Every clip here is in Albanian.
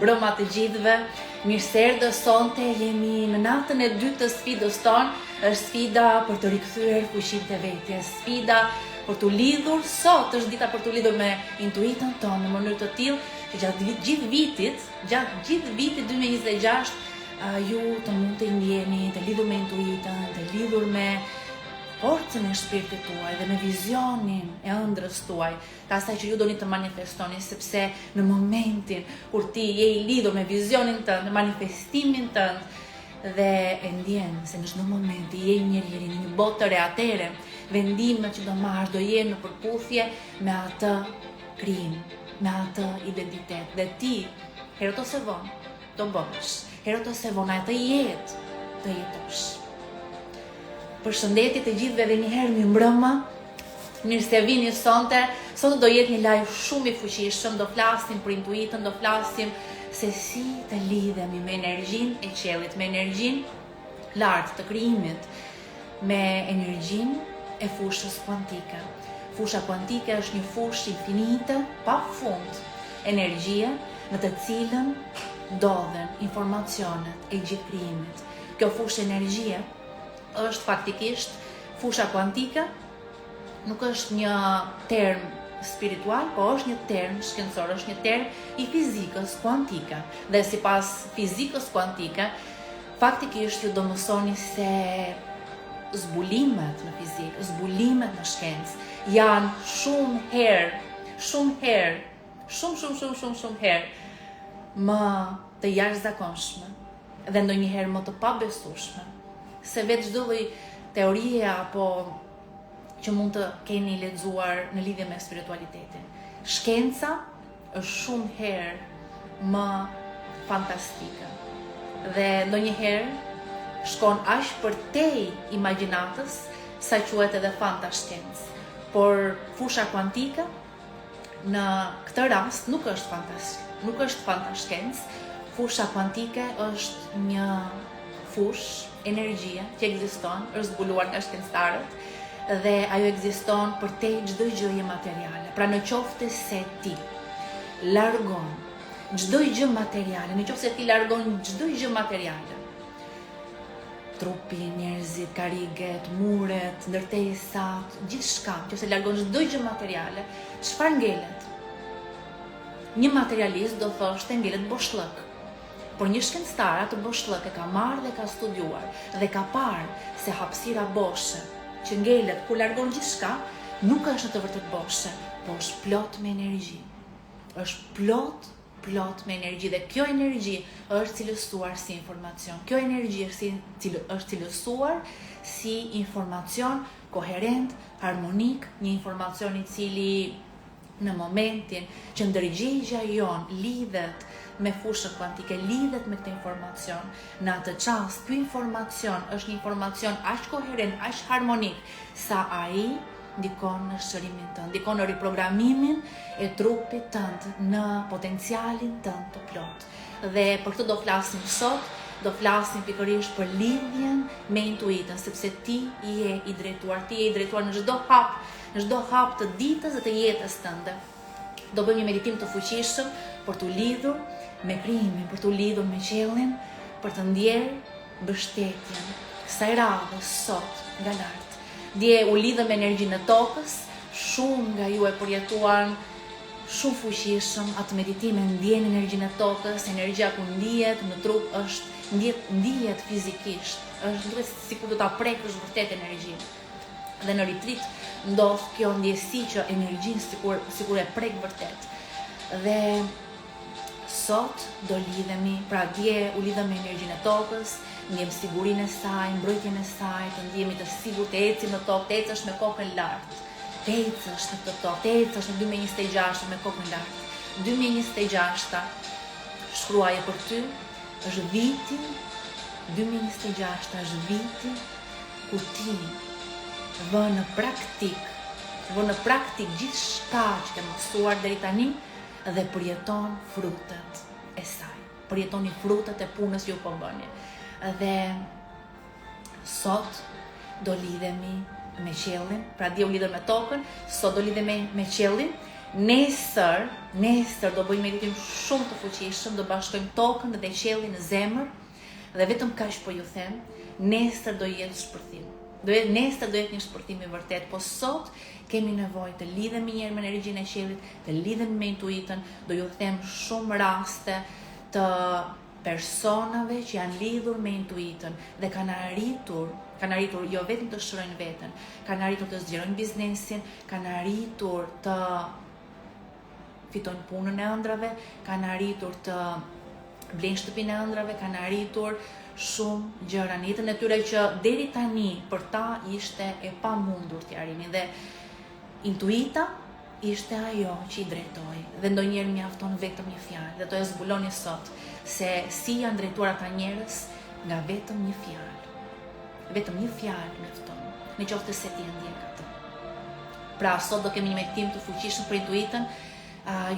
mbrëma të gjithëve. Mirë se erdhët sonte, jemi në natën e dytë të sfidës tonë. Është sfida për të rikthyer fuqinë të vetjes, sfida për të lidhur. Sot është dita për të lidhur me intuitën tonë në mënyrë të tillë që gjatë gjithë vitit 2026 ju të mund të ndjeni të lidhur me intuitën, të lidhur me forcën e shpirtit tuaj dhe me vizionin e ëndrrës tuaj, të asaj që ju doni të manifestoni, sepse në momentin kur ti je i lidhur me vizionin tënd, me manifestimin tënd dhe e ndjen se në çdo moment je njëri në një botë të re, atëre vendimet që do marrësh do jenë në përputhje me atë krijim, me atë identitet dhe ti herët ose vonë do bësh, herët ose vonë atë jetë të jetosh. Përshëndetje të gjithëve dhe njëherë mirë mbrëma. Mirë se vini sonte. Sonte do jetë një live shumë i fuqishëm, do flasim për intuitën, do flasim se si të lidhemi me energjinë e qiellit, me energjinë lartë të krijimit, me energjinë e fushës kuantike. Fusha kuantike është një fushë infinite, pafund, energjie në të cilën ndodhen informacionet e gjithë krijimit. Kjo fushë energjie është faktikisht fusha kuantike, nuk është një term spiritual, po është një term shkencor, është një term i fizikës kuantike. Dhe sipas fizikës kuantike, faktikisht ju do mësoni se zbulimet në fizikë, zbulimet në shkencë janë shumë herë më të jashtëzakonshme dhe ndonjëherë më të pabesueshme se vetë çdo lloj teorie apo që mund të keni lexuar në lidhje me spiritualitetin. Shkenca është shumë herë më fantastike dhe ndonjëherë shkon aq përtej imagjinatës sa quhet edhe fantashkencë. Por fusha kuantike në këtë rast nuk është fantashkencë. Fusha kuantike është një fushë energjia që ekziston, është zbuluar nga shkencëtarët dhe ajo ekziston përtej çdo gjëje materiale. Pra në qoftë se ti largon çdo gjë materiale, në qoftë se ti largon çdo gjë materiale, trupi, njerëzit, kariget, muret, ndërtesat, gjithçka, nëse largon çdo gjë materiale, çfarë ngelet? Një materialist do thoshte ngelet boshllëk. Por një shkencëtar atë boshllëk e ka marrë dhe ka studiuar dhe ka parë se hapësira boshe që ngelet kur largon gjithçka nuk është në të vërtet boshe, po është plot me energji. Është plot me energji dhe kjo energji është cilësuar si informacion. Kjo energji është cilësuar si informacion koherent, harmonik, një informacion i cili në momentin që ndërgjegja jon lidhet me fushën kuantike, lidhet me këtë informacion, në atë çast ky informacion është një informacion aq koherent, aq harmonik sa ai ndikon në shërimin tënd, ndikon në riprogramimin e trupit tënd, në potencialin tënd të plot. Dhe për këtë do flasim sot, do flasim pikërisht për lidhjen me intuitën, sepse ti je i drejtuar në çdo hap të ditës dhe të jetës tënde. Do bëjmë një meditim të fuqishëm për të lidhur me krijimin, për të lidhur me qiellin, për të ndjerë mbështetjen kësaj radhe sot nga lart. Dje u lidhëm me energjinë e tokës, shumë nga ju e përjetuan shumë fuqishëm atë meditim, ndjen energjinë e tokës, energjia ku ndihet në trup është ndihet fizikisht, është duket sikur do ta prekësh vërtet energjinë. Dhe në retreat ndodh kjo ndjesi që energjinë sikur e prek vërtet. Dhe sot do lidhemi, pra dje u lidhëm me energjinë e tokës, ndjem sigurinë e saj, mbrojtjen e saj, të ndjemi të sigurt, të ecim në tokë, të ecësh me kokën lart. Të ecësh në këtë tokë, të ecësh në 2026 me kokën lart. 2026 shkruaje për ty, është viti 2026 është viti ku ti vë në praktik gjithçka që ke mësuar deri tani dhe përjeton frutet e saj. Përjetoni frutet e punës që ju po bëni. Dhe sot do lidhemi me qiellin, pra dje u lidhëm me tokën, sot do lidhemi me qiellin Nesër do bëjmë meditim shumë të fuqishëm, do bashkojmë tokën dhe qiellin në zemër dhe vetëm kaq po ju them, nesër do jetë shpërthim. Nesër do jetë një shpërthim i vërtet, po sot kemi nevojë të lidhemi njëherë me energjinë e qiellit, të lidhemi me intuitën, do ju them shumë raste të personave që janë lidhur me intuitën dhe kanë arritur jo vetëm të shërojnë veten, kanë arritur të zgjerojnë biznesin, kanë arritur të fitojnë punën e ëndrave, kanë arritur të blejnë shtëpinë e ëndrave, kanë arritur shumë gjëra në jetën e tyre që deri tani për ta ishte e pamundur t'i arrinin dhe intuita ishte ajo që i drejtoi dhe ndonjëherë mjafton vetëm një fjalë dhe do e zbuloni sot se si janë drejtuar ata njerëz nga vetëm një fjalë. Vetëm një fjalë mjafton, në qoftë se ti e ndjek atë. Pra sot do kemi një meditim të fuqishëm për intuitën. Do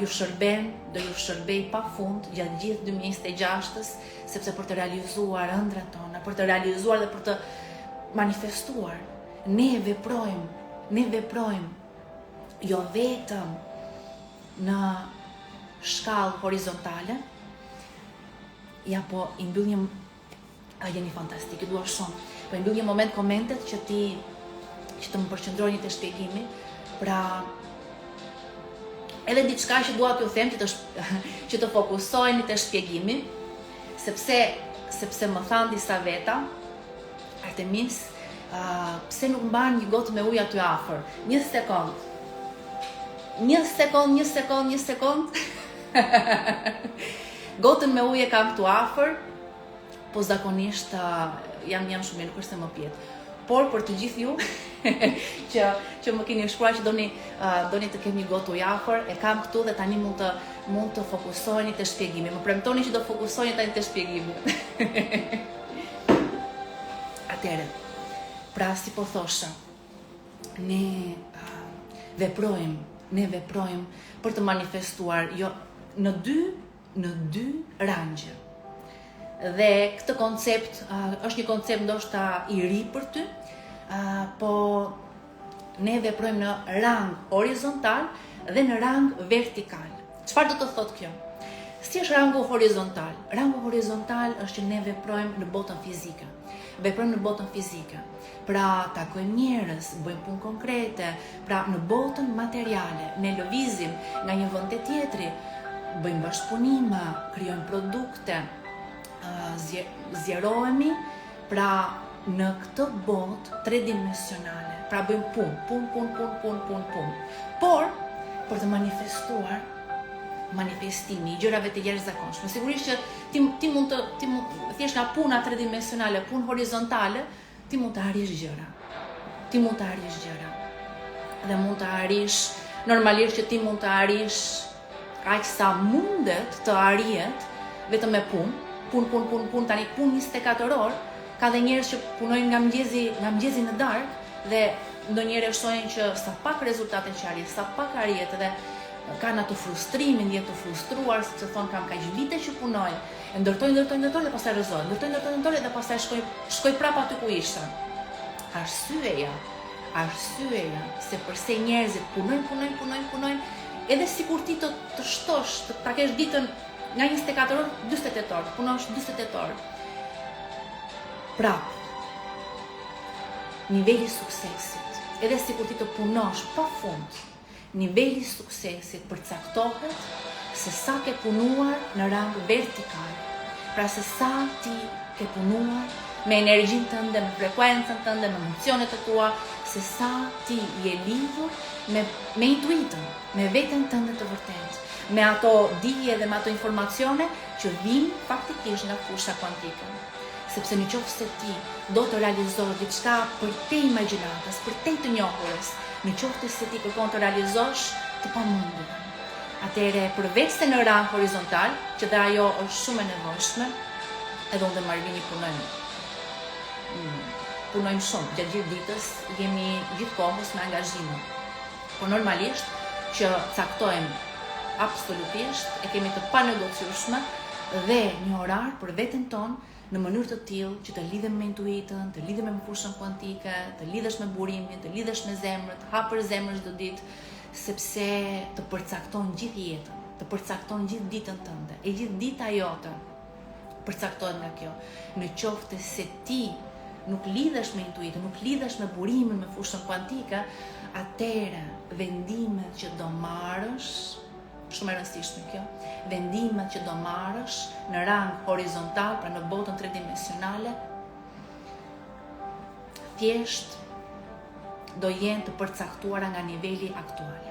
ju shërbej pa fund gjatë gjithë 2026-ës, sepse për të realizuar ëndrat tona, për të realizuar dhe për të manifestuar, ne veprojmë jo vetëm në shkallë horizontale, ja po i mbyll një jeni fantastik, i dua shumë, po i mbyll një moment komentet që të më përqendroni te shpjegimi, pra edhe diçka që dua t'ju them që të fokusoheni te shpjegimi, sepse më thanë disa veta, Artemis, pse nuk mban një gotë me ujë aty afër? Një sekond. Gotën me ujë e kam këtu afër, po zakonisht jam shumë mirë, nuk është se më pjet. Por për të gjithë ju që më keni shkruar që doni të kemi një gotë ujë afër, e kam këtu dhe tani mund të fokusoheni te shpjegimi. Më premtoni që do fokusoheni tani te shpjegimi. Atëherë, pra si po thosha, ne veprojmë për të manifestuar jo në dy rangje. Dhe këtë koncept është një koncept ndoshta i ri për ty, po ne veprojmë në rang horizontal dhe në rang vertikal. Çfarë do të thotë kjo? Si është rangu horizontal? Rangu horizontal është që ne veprojmë në botën fizike. Pra takojmë njerëz, bëjmë punë konkrete, pra në botën materiale, ne lëvizim nga një vend te tjetri, bëjmë bashkëpunime, krijojmë produkte, zgjerohemi, pra në këtë botë tridimensionale. Pra bëjmë punë. Por për të manifestuar manifestimi i gjërave të jashtëzakonshme. Sigurisht që ti mund thjesht nga puna tridimensionale, punë horizontale, ti mund të arrish gjëra. Dhe mund të arrish, normalisht që ti mund të arrish aq sa mundet të arrihet vetëm me punë, tani punë 24 orë, ka dhe njerëz që punojnë nga mëngjesi në darkë dhe ndonjëherë shohin që sa pak rezultate që arrin, sa pak arrihet dhe kanë atë frustrimin, ndjen të frustruar, sepse thon kam kaq vite që punoj, e ndërtojnë dhe pastaj rrezohen, ndërtojnë dhe pastaj shkoj prapë aty ku isha. Arsyeja se përse njerëzit punojnë, edhe sikur ti të shtosh, ta kesh ditën nga 24 orë, 48 orë, punosh 48 orë. Prapë, niveli suksesit, edhe sikur ti të punosh pa fund, niveli suksesit përcaktohet se sa ke punuar në rang vertikal. Pra se sa ti ke punuar me energjinë tënde, me frekuencën tënde, me emocionet e tua, se sa ti je lidhur me intuitën, me veten tënde të vërtetë, me ato dije dhe me ato informacione që vinë faktikisht nga fusha kuantike. Sepse në qoftë se ti do të realizosh diçka për te imagjinatës, për te të njohurës, në qoftë se ti kërkon të realizosh të pamundurën. Atëherë, përveç se në rang horizontal, që dhe ajo është shumë e nevojshme, edhe unë dhe Marvini punojmë shumë, gjatë gjithë ditës, jemi gjithë kohës me angazhime. Po normalisht që caktojmë absolutisht, e kemi të panegociueshme dhe një orar për veten tonë në mënyrë të tillë që të lidhem me intuitën, të lidhem me fushën kuantike, të lidhesh me burimin, të lidhesh me zemrën, të hapësh zemrën çdo ditë, sepse të përcakton gjithë jetën, të përcakton gjithë ditën tënde, e gjithë dita jote përcaktohet nga kjo. Në qoftë se ti nuk lidhesh me intuitën, nuk lidhesh me burimin, me fushën kuantike, atëherë vendimet që do marrësh, shumë e rëndësishme kjo, vendimet që do marrësh në rang horizontal, pra në botën tridimensionale, thjesht do jenë të përcaktuara nga niveli aktual.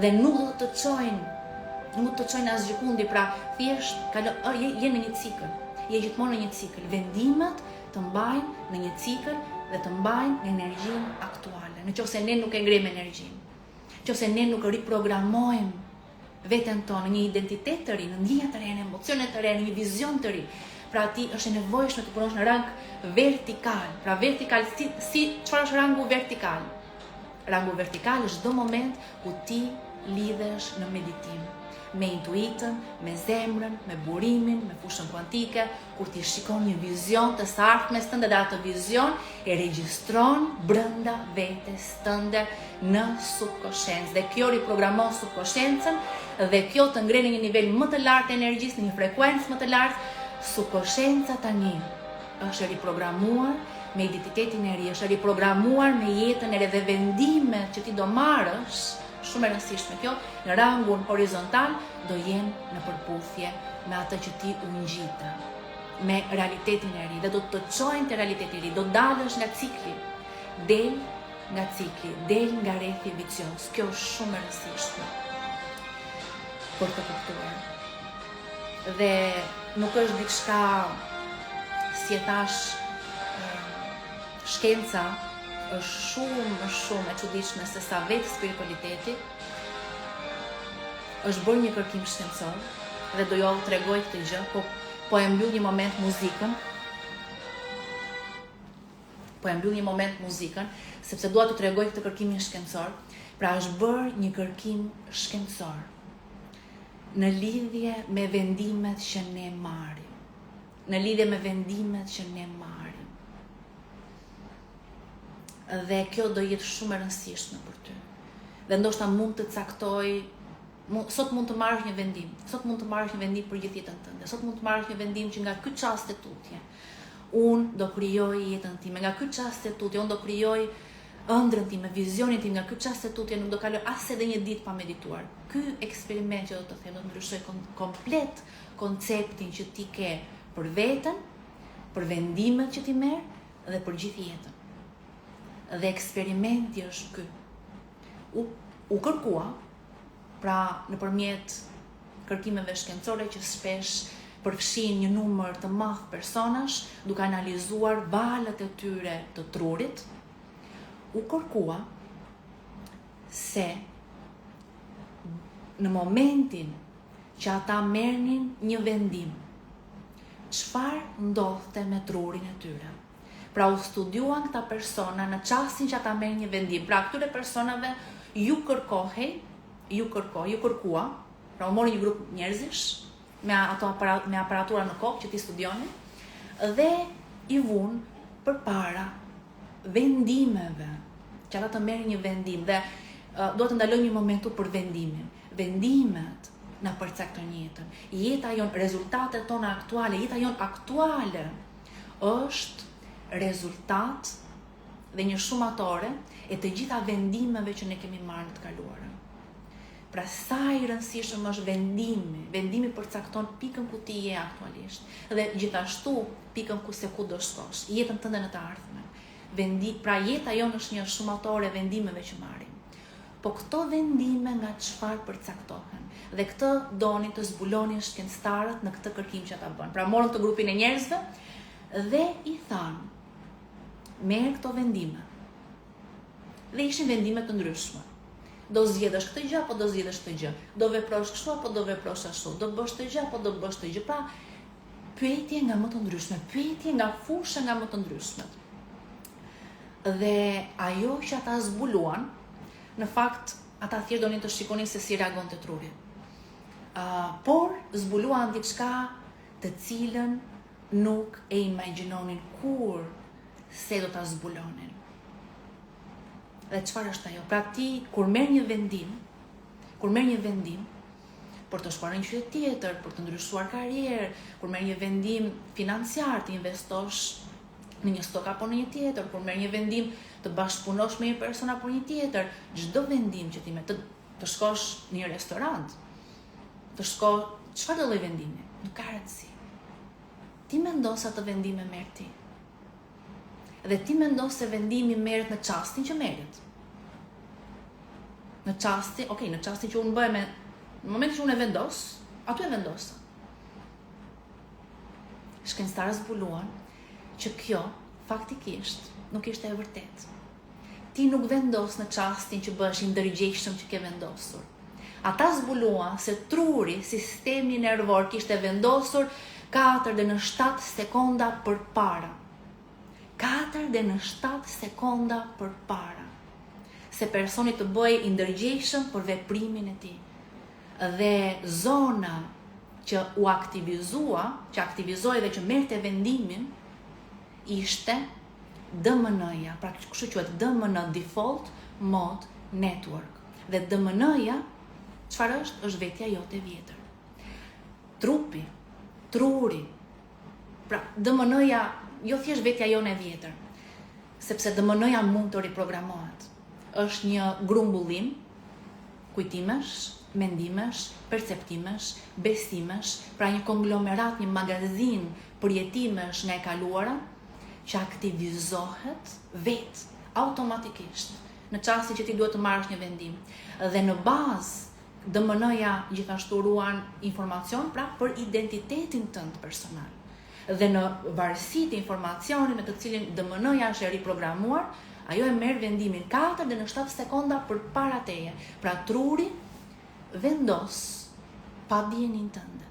Dhe nuk do të çojnë asgjë kundi, pra thjesht je në një cikël, je gjithmonë në një cikël. Vendimet të mbajnë në një cikël dhe të mbajnë në energjinë aktuale. Nëse ne nuk e ngrem energjinë, nëse ne nuk riprogramojmë veten tonë në një identitet të ri, në ndjenja të re, në emocione të re, në një vizion të ri, pra ti është e nevojshme të punosh në rang vertikal. Pra vertikal, çfarë është rangu vertikal? Rangu vertikal është çdo moment ku ti lidhesh në meditim, me intuitën, me zemrën, me burimin, me fushën kuantike, kur ti shikon një vizion të së ardhmes tënde dhe atë vizion e regjistron brenda vetes tënde në subkonsciencë. Dhe kjo riprogramon subkonsciencën dhe kjo të ngren në një nivel më të lartë të energjisë, në një frekuencë më të lartë. Subkonsciencë tani është riprogramuar me identitetin e ri, është riprogramuar me jetën e re dhe vendimet që ti do marrësh, shumë e rëndësishme kjo, në rangun horizontal do jenë në përputhje me atë që ti u ngjite, me realitetin e ri, dhe do të çojnë te realiteti i ri, do dalësh nga cikli, del nga cikli, del nga rrethi vicioz. Kjo është shumë e rëndësishme për të kuptuar. Dhe nuk është diçka, si e thash, shkenca është shumë e çuditshme se sa vetë spiritualiteti është bërë një kërkim shkencor dhe do ju tregoj këtë gjë, po e mbyll një moment muzikën, sepse dua të tregoj këtë kërkimin shkencor. Pra është bërë një kërkim shkencor në lidhje me vendimet që ne marrim. Në lidhje me vendimet që ne marrim. Dhe kjo do jetë shumë e rëndësishme për ty. Dhe ndoshta mund të caktoj, sot mund të marrësh një vendim, për gjithë jetën tënde. Sot mund të marrësh një vendim që nga ky çast tutje unë do krijoj jetën time, nga ky çast tutje unë do krijoj ëndrrën time, vizionin tim, nga ky çast tutje nuk do kaloj as edhe një ditë pa medituar. Ky eksperiment që do të them do të ndryshoj komplet konceptin që ti ke për veten, për vendimet që ti merr dhe për gjithë jetën. Dhe eksperimenti është ky. U kërkua, pra nëpërmjet kërkimeve shkencore që shpesh përfshin një numër të madh personash, duke analizuar valët e tyre të trurit, u kërkua se në momentin që ata merrnin një vendim, çfarë ndodhte me trurin e tyre. Pra u studiuan këta persona në çastin që ata merrin një vendim. Pra këtyre personave ju kërkua, pra u mori një grup njerëzish me aparatura në kokë që ti studionin dhe i vun përpara vendimeve që ata të merrin një vendim dhe duhet të ndalojmë një momentu për vendimin. Vendimet na përcaktojnë jetën. Jeta jon, rezultatet tona aktuale, jeta jon aktuale është rezultat dhe një shumatore e të gjitha vendimeve që ne kemi marrë në të kaluarën. Pra sa i rëndësishëm është vendimi përcakton pikën ku ti je aktualisht dhe gjithashtu pikën ku do shkosh, jetën tënde në të ardhmen. Pra jeta jonë është një shumatore vendimeve që marrim. Po këto vendime nga çfarë përcaktohen? Dhe këtë donin të zbulonin shkencëtarët në këtë kërkim që ata bën. Pra morën të grupin e njerëzve dhe i thanë, merr këto vendime. Dhe ishin vendime të ndryshme. Do zgjedhësh këtë gjë apo do zgjedhësh këtë gjë? Do veprosh kështu apo do veprosh ashtu? Do bësh këtë gjë apo do bësh këtë gjë? Pra, pyetje nga më të ndryshme, pyetje nga fusha nga më të ndryshme. Dhe ajo që ata zbuluan, në fakt, ata thjesht donin të shikonin se si reagonte truri. Por zbuluan diçka të cilën nuk e imagjinonin kur se do ta zbulonin. Dhe çfarë është ajo? Pra ti kur merr një vendim, Kur merr një vendim për të shkuar në një qytet tjetër, për të ndryshuar karrierë, kur merr një vendim financiar të investosh në një stok apo në një tjetër, kur merr një vendim të bashkëpunosh me një person apo një tjetër, çdo vendim që ti merr, të shkosh në një restorant, të shkosh, çfarë do lloj vendimi, nuk ka rëndësi. Ti mendon se atë vendim e merr ti. Dhe ti mendon se vendimi merret në çastin që merret. Në çastin që unë bëj në momentin që unë e vendos, aty e vendosa. Shkencëtarët zbuluan që kjo faktikisht nuk ishte e vërtetë. Ti nuk vendos në çastin që bëhesh i ndërgjegjshëm që ke vendosur. Ata zbuluan se truri, sistemi nervor kishte vendosur 4-7 sekonda përpara. 4-7 sekonda përpara. Se personi të bëj i ndërgjegjshëm për veprimin e tij. Dhe zona që u aktivizua, që aktivizoi dhe që merrte vendimin, ishte DMN-ja, pra kështu quhet DMN, Default Mode Network. Dhe DMN-ja, çfarë është? Është vetja jote e vjetër. Trupi, truri. Pra DMN-ja, jo thjesht vetja jone e vjetër, sepse DMN-ja mund të riprogramohet. Është një grumbullim kujtimesh, mendimesh, perceptimesh, besimesh, pra një konglomerat, një magazin përjetimesh nga e kaluara, që aktivizohet vetë, automatikisht, në çastin që ti duhet të marrësh një vendim. Dhe në bazë, DMN-ja gjithashtu ruan informacion, pra për identitetin tënd personal. Dhe në varësi të informacionit me të cilin DMN-ja është e riprogramuar, ajo e merr vendimin 4-7 sekonda përpara teje. Pra truri vendos pa dijenin tënde.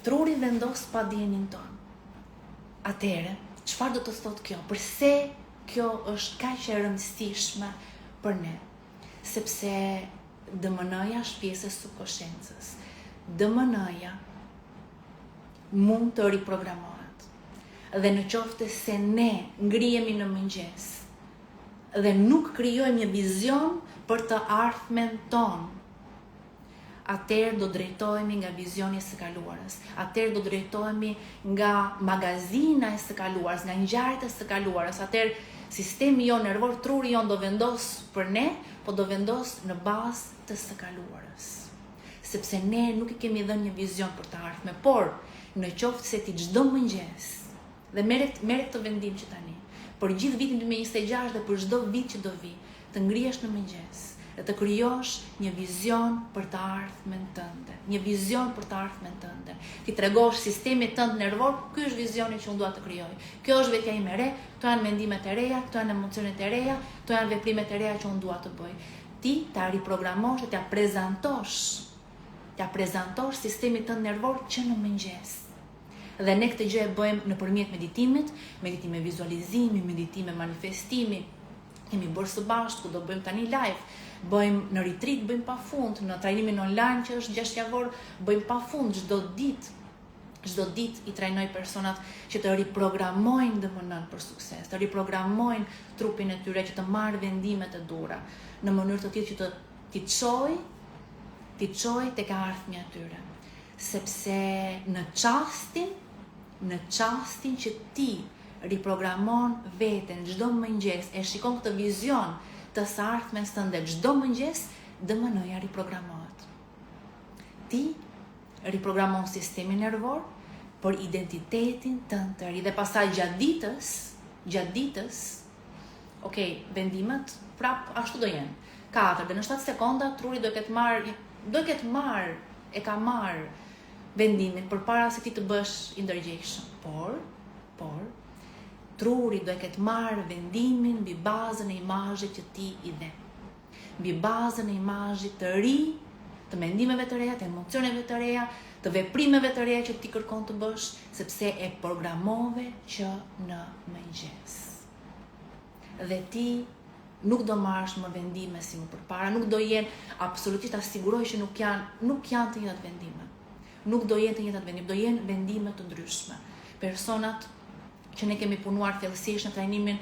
Truri vendos pa dijenin tonë. Atëherë, çfarë do të thotë kjo? Përse kjo është kaq e rëndësishme për ne? Sepse DMN-ja është pjesë e subkonsciencës. DMN-ja mund të riprogramohet. Dhe në qoftë se ne ngrihemi në mëngjes dhe nuk krijojmë një vizion për të ardhmen tonë, atëherë do drejtohemi nga vizioni së kaluarës. Atëherë do drejtohemi nga magazina e së kaluarës, nga ngjarjet e së kaluarës. Atëherë sistemi jon nervor, truri jon do vendos për ne, po do vendos në bazë të së kaluarës. Sepse ne nuk i kemi dhënë një vizion për të ardhmen, por në qoftë se ti çdo mëngjes dhe merret të vendim që tani, për gjithë vitin 2026 dhe për çdo vit që do vi, të ngrihesh në mëngjes dhe të krijosh një vizion për të ardhmen tënde. Një vizion për të ardhmen tënde. Ti tregosh sistemit tënd nervor, ky është vizioni që unë dua të krijoj. Kjo është vetja ime e re, këto janë mendimet e reja, këto janë emocionet e reja, këto janë veprimet e reja që unë dua të bëj. Ti ta riprogramosh dhe t'ia prezantosh sistemit tënd nervor që në mëngjes. Dhe ne këtë gjë e bëjmë nëpërmjet meditimit, meditime vizualizimi, meditime manifestimi. Kemi bërë së bashku, do bëjmë tani live, bëjmë në retreat, bëjmë pafund, në trajnimin online që është 6 javor, bëjmë pafund çdo ditë i trajnoj personat që të riprogramojnë DMN-n për sukses, të riprogramojnë trupin e tyre, që të marrë vendimet e dura, në mënyrë të tillë që t'i çojë tek ardhmja e tyre. Sepse në çastin që ti riprogramon veten çdo mëngjes, e shikon këtë vizion të së ardhmes tënde çdo mëngjes, DMN-ja riprogramohet. Ti riprogramon sistemin nervor për identitetin tënd të ri dhe pastaj gjatë ditës, vendimet prap ashtu do jenë. 4-7 sekonda truri do ketë marr vendimin përpara se ti të bësh i ndërgjegjshëm. Por truri do e ketë marrë vendimin mbi bazën e imazhit që ti i dhe. Mbi bazën e imazhit të ri, të mendimeve të reja, të emocioneve të reja, të veprimeve të reja që ti kërkon të bësh, sepse e programove që në mëngjes. Dhe ti nuk do marrësh më vendime si më përpara, nuk do jenë absolutisht asiguroj që nuk janë të njëjtat vendime. Nuk do jenë të njëjtat vendime, do jenë vendime të ndryshme. Personat që ne kemi punuar thellësisht në trajnimin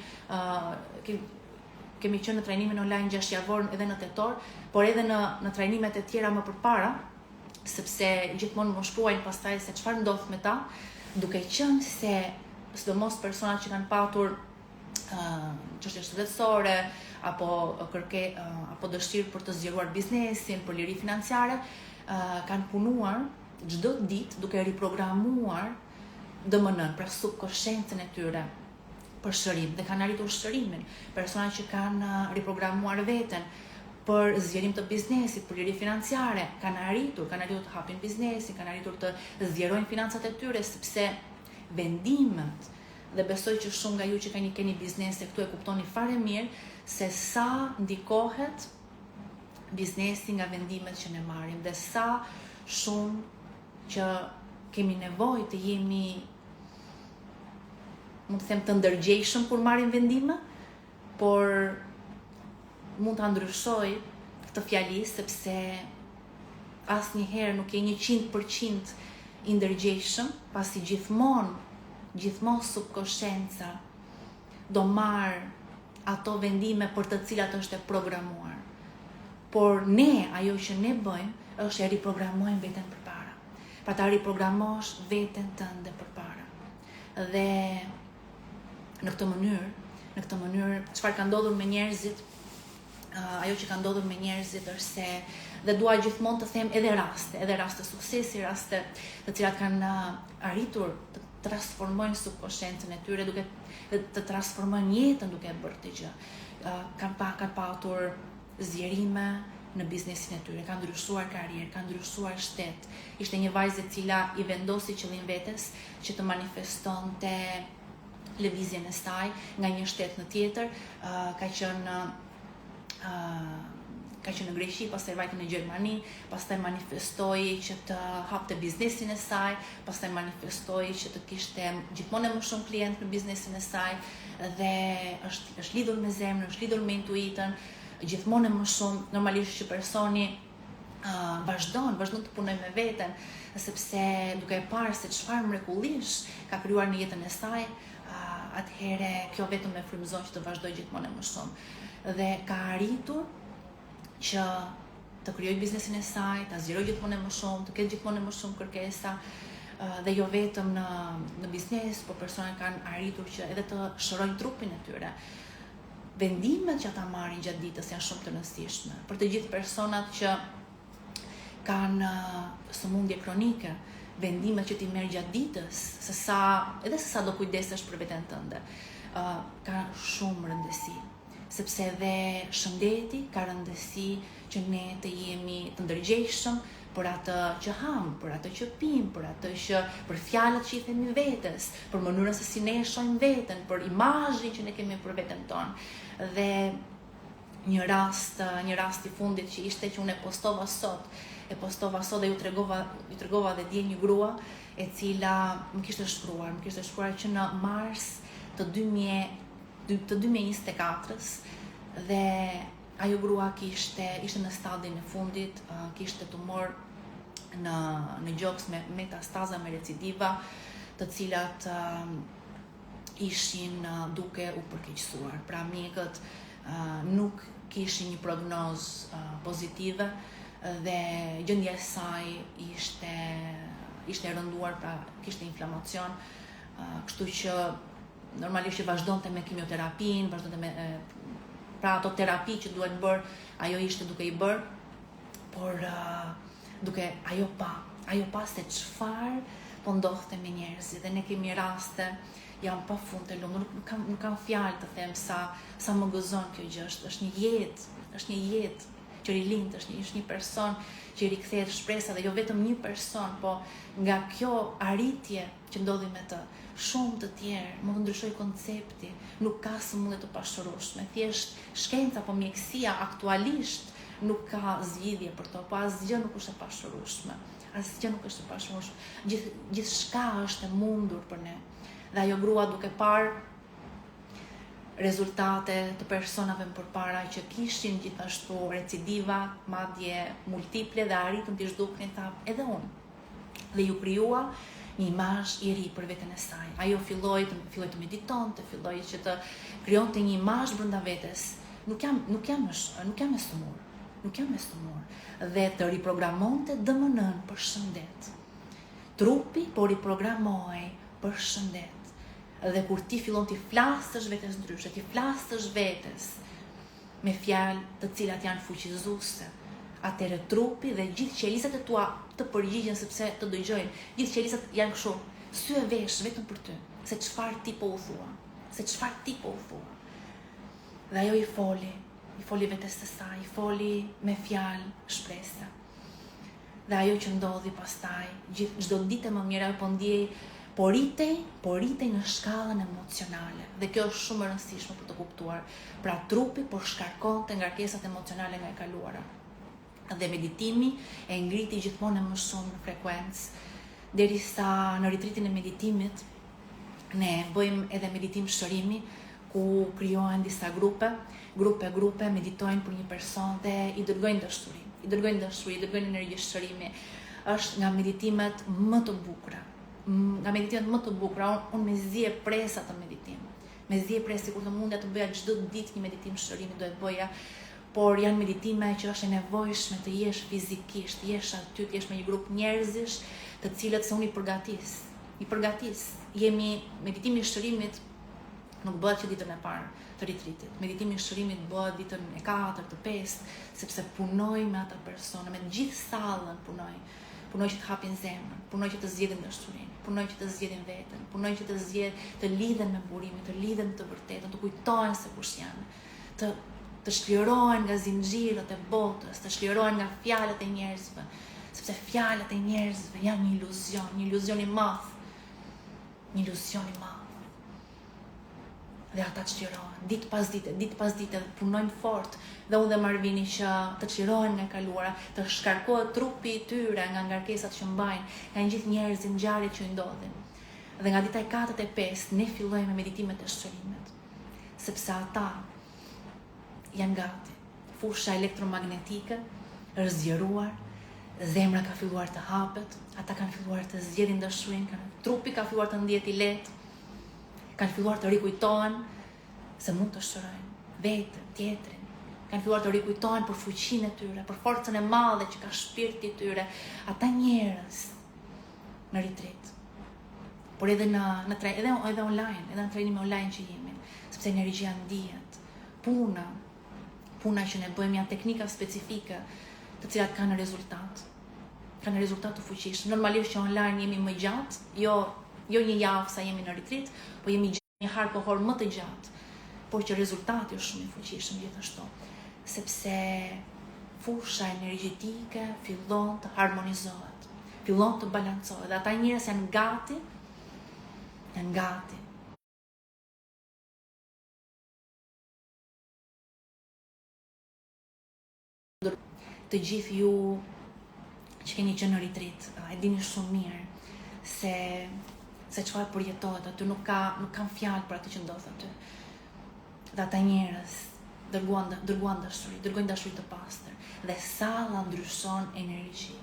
kemi qenë në trajnimin online 6 javor edhe në tetor, por edhe në trajnimet e tjera më përpara, sepse gjithmonë më shkruajnë pastaj se çfarë ndodh me ta, duke qenë se sidomos personat që kanë patur çështje shëndetësore apo dëshirë për të zgjeruar biznesin, për liri financiare, kanë punuar çdo ditë duke riprogramuar DMN-n, pra subkonsciencën e tyre për shërim dhe kanë arritur shërimin. Persona që kanë riprogramuar veten për zgjerim të biznesit, për liri financiare, kanë arritur të hapin biznesin, kanë arritur të zgjerojnë financat e tyre, sepse vendimet, dhe besoj që shumë nga ju që keni biznese këtu e kuptoni fare mirë se sa ndikohet biznesi nga vendimet që ne marrim dhe sa shumë që kemi nevojë të jemi, mund të them, të ndërgjegjshëm kur marrim vendime, por mund ta ndryshoj këtë fjali sepse asnjëherë nuk je 100% i ndërgjegjshëm, pasi gjithmonë subkonscienca do marr ato vendime për të cilat është e programuar. Por ne, ajo që ne bëjmë, është e riprogramojmë veten përpara. Pra ta riprogramosh veten tënde përpara. Dhe në këtë mënyrë, çfarë ka ndodhur me njerëzit, ajo që ka ndodhur me njerëzit është se, dhe dua gjithmonë të them edhe raste suksesi, raste të cilat kanë arritur të transformojnë subkonsciencën e tyre, duke të transformojnë jetën duke bërë këtë gjë. Kanë patur zgjerime në biznesin e tyre, kanë ndryshuar karrierë, kanë ndryshuar shtet. Ishte një vajzë e cila i vendosi qëllim vetes që të manifestonte lëvizjen e saj nga një shtet në tjetër, ka qenë në Greqi, pastaj vajte në Gjermani, pastaj manifestoi që të hapte biznesin e saj, pastaj manifestoi që të kishte gjithmonë më shumë klientë në biznesin e saj dhe është lidhur me zemrën, është lidhur me intuitën, gjithmonë më shumë. Normalisht që personi vazhdon të punojë me veten, sepse duke e parë se çfarë mrekullish ka krijuar në jetën e saj, atëherë kjo vetëm e frymëzon që të vazhdojë gjithmonë më shumë. Dhe ka arritur që të krijojë biznesin e saj, ta zgjerojë gjithmonë më shumë, të ketë gjithmonë më shumë kërkesa, dhe jo vetëm në biznes, por personat kanë arritur që edhe të shërojnë trupin e tyre. Vendimet që ata marrin gjatë ditës janë shumë të rëndësishme për të gjithë personat që kanë sëmundje kronike, vendimet që ti merr gjatë ditës, se sa do kujdesesh për veten tënde, ka shumë rëndësi. Sepse edhe shëndeti ka rëndësi që ne të jemi të ndërgjegjshëm për atë që ham, për atë që pim, për fjalët që i themi vetes, për mënyrën se si ne e shohim veten, për imazhin që ne kemi për veten tonë. Dhe një rast i fundit që ishte që unë e postova sot dhe ju tregova dhe dje një grua e cila më kishte shkruar që në mars të 2024-s dhe ajo grua ishte në stadin e fundit, kishte tumor në gjoks me metastaza, me recidiva, të cilat ishin duke u përkeqësuar. Pra mjekët nuk kishin një prognozë pozitive dhe gjendja e saj ishte rënduar, pra kishte inflamacion, kështu që normalisht që vazhdonte me kimioterapin, pra ato terapi që duhen bërë, ajo ishte duke i bërë, por ajo pa se çfarë po ndodhte me njerëzit, dhe ne kemi raste jam pafund të lumtur, nuk kam fjalë të them sa më gëzon kjo gjë, është një jetë që rilind, është një person që i rikthehet shpresa, dhe jo vetëm një person, po nga kjo arritje që ndodhi me të, shumë të tjerë, mund të ndryshoj koncepti, nuk ka sëmundje të pashërueshme, thjesht shkenca apo mjekësia aktualisht nuk ka zgjidhje për to, po asgjë nuk është e pashërueshme. Gjithçka është e mundur për ne. Dhe ajo grua, duke parë rezultate të personave më përpara që kishin gjithashtu recidiva, madje multiple, dhe arritën të zhduknin, tha edhe unë. Dhe ju krijua një imazh i ri për veten e saj. Ajo filloi të meditonte, filloi që të krijonte një imazh brenda vetes nuk jam e sëmur. Nuk jam e sëmur. Dhe të riprogramonte DMN-n për shëndet. Trupi po riprogramohej për shëndet. Dhe kur ti fillon t'i flasësh vetes ndryshe, t'i flasësh vetes me fjalë të cilat janë fuqizuese, atëherë trupi dhe gjithë qelizat e tua të përgjigjen sepse të dëgjojnë. Gjithë qelizat janë kështu, sy e vesh vetëm për ty, se çfarë ti po u thua, Dhe ajo i foli vetes së saj, i foli me fjalë shpresa. Dhe ajo që ndodhi pastaj, çdo ditë më mirë ajo po ndjej, po ritej në shkallën emocionale. Dhe kjo është shumë e rëndësishme për të kuptuar. Pra trupi po shkarkonte ngarkesat emocionale nga e kaluara. Dhe meditimi e ngriti gjithmonë më shumë në frekuencë, derisa në ritritin e meditimit ne bëjmë edhe meditim shërimi, ku krijohen disa grupe meditojnë për një person dhe i dërgojnë dashuri, i dërgojnë energji shërimi. Është nga meditimet më të bukura. Unë me zje presa të meditim. Me zje presa kur të mundja të bëja çdo ditë një meditim shërimi do e bëja, por janë meditime që është e nevojshme të jesh fizikisht, të jesh aty, të jesh me një grup njerëzish, të cilët se unë i përgatis. Meditimi i shërimit nuk bëhet që ditën e parë të ritritit. Meditimi i shërimit bëhet ditën e 4, të 5, sepse punoj me ata persona, me gjithë sallën punoj që të hapin zemrën, punoj që të zgjedhin dashurinë, punoj që të zgjedhin veten, punoj që të lidhen me burimin, të lidhen të vërtetën, të kujtohen se kush janë, të shlirohen nga zinxhirët e botës, të shlirohen nga fjalët e njerëzve, sepse fjalët e njerëzve janë një iluzion i madh. Dhe ata të çlirohen, ditë pas dite, punojnë fort, dhe unë dhe Marvini që të çlirohen nga kaluara, të shkarkohet trupi i tyre nga ngarkesat që mbajnë, nga gjithë njerëzit, ngjarjet që i ndodhin. Dhe nga dita e 4 e 5 ne fillojmë me meditimet e shërimit, sepse ata janë gati. Fusha elektromagnetike është zgjeruar, zemra ka filluar të hapet, ata kanë filluar të zgjedhin dashurinë, trupi ka filluar të ndihet i lehtë, kanë filluar të rikujtohen se mund të shërojnë vetën, tjetrin. Kanë filluar të rikujtohen për fuqinë e tyre, për forcën e madhe që ka shpirti i tyre. Ata njerëz në retreat, por edhe edhe online, edhe në trajnime online që jemi, sepse energjia ndihet. Puna që ne bëjmë janë teknika specifike, të cilat kanë rezultat të fuqishëm. Normalisht që online jemi më gjatë, jo një javë sa jemi në retreat, po jemi një harë kohor më të gjatë, por që rezultati është shumë i fuqishëm gjithashtu, sepse fusha energjetike fillon të harmonizohet, fillon të balancohet, dhe ata njerëz janë gati. Të gjithë ju që keni qenë në retreat, e dini shumë mirë se çfarë përjetohet aty, nuk kam fjalë për atë që ndodh aty. Dhe ata njerëz dërgojnë dashuri të pastër, dhe salla ndryshon energji.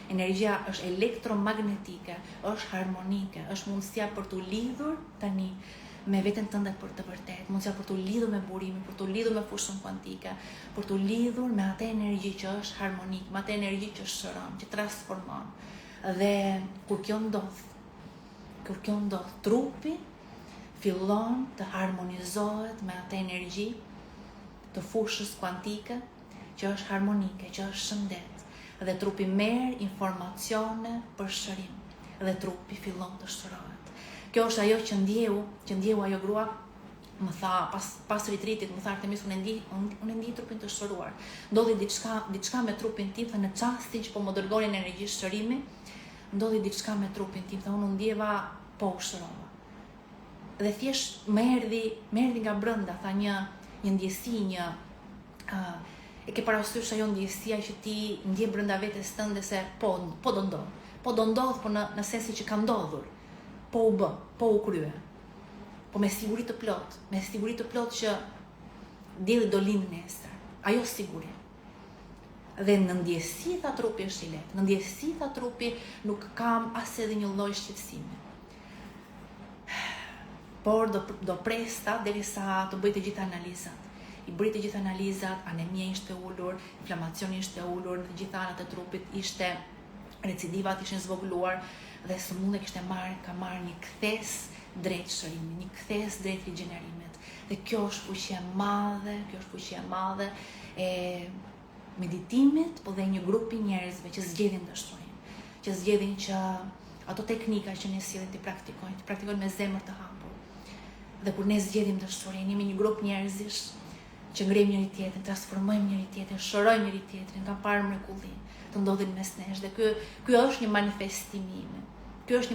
Energjia është elektromagnetike, është harmonike, është mundësia për të lidhur tani me veten tënde për të vërtetë, mundësia për të lidhur me burimin, për të lidhur me fushën kuantike, për të lidhur me atë energji që është harmonik, me atë energji që shëron, që transformon. Dhe kur kjo ndodh, trupi fillon të harmonizohet me atë energji të fushës kuantike, që është harmonike, që është shëndet. Dhe trupi merr informacione për shërim, dhe trupi fillon të shërohet. Kjo është ajo që ndjehu ajo grua, më tha pas retreatit, më tha Artemis, unë e ndi trupin të shëruar. Ndodhi diçka me trupin tim, dhe në çastin që po më dërgonin energji shërimi, ndodhi diçka me trupin tim, dhe unë ndjeva po u shërova. Dhe thjesht më erdhi nga brenda, tha një ndjesi, e ke parasysh ajo ndjesia që ti ndje brenda vetes tënde se po do ndodh. Po do ndodh, po në sensi që ka ndodhur. Po u bë, po u krye. Po me siguri të plot që dielli do lind nesër. Ajo siguri. Dhe në ndjesi tha trupi është i lehtë. Në ndjesi tha trupi nuk kam as edhe një lloj shqetësimi. Por do presta derisa të bëj të gjitha analizat. i bëri të gjitha analizat, anemia ishte ullur, inflamacioni ishte ullur, në të gjitha anët e trupit ishte, recidivat ishin zvogluar dhe sëmundja ka marrë një kthes drejt shërimit, një kthes drejt rigjenerimit. Dhe kjo është fuqia e madhe e meditimit, po dhe një grupi njerëzve që zgjedhin të shtrojnë, që zgjedhin që ato teknika që ne sillim të praktikojnë me zemër të hapur. Dhe kur ne zgjedhim të shtrojnë, jemi një grup njerëzish që ngrejmë njëri tjetrin, transformojmë njëri tjetrin, shërojmë njëri tjetrin, kam parë mrekulli të ndodhin mes nesh dhe ky është një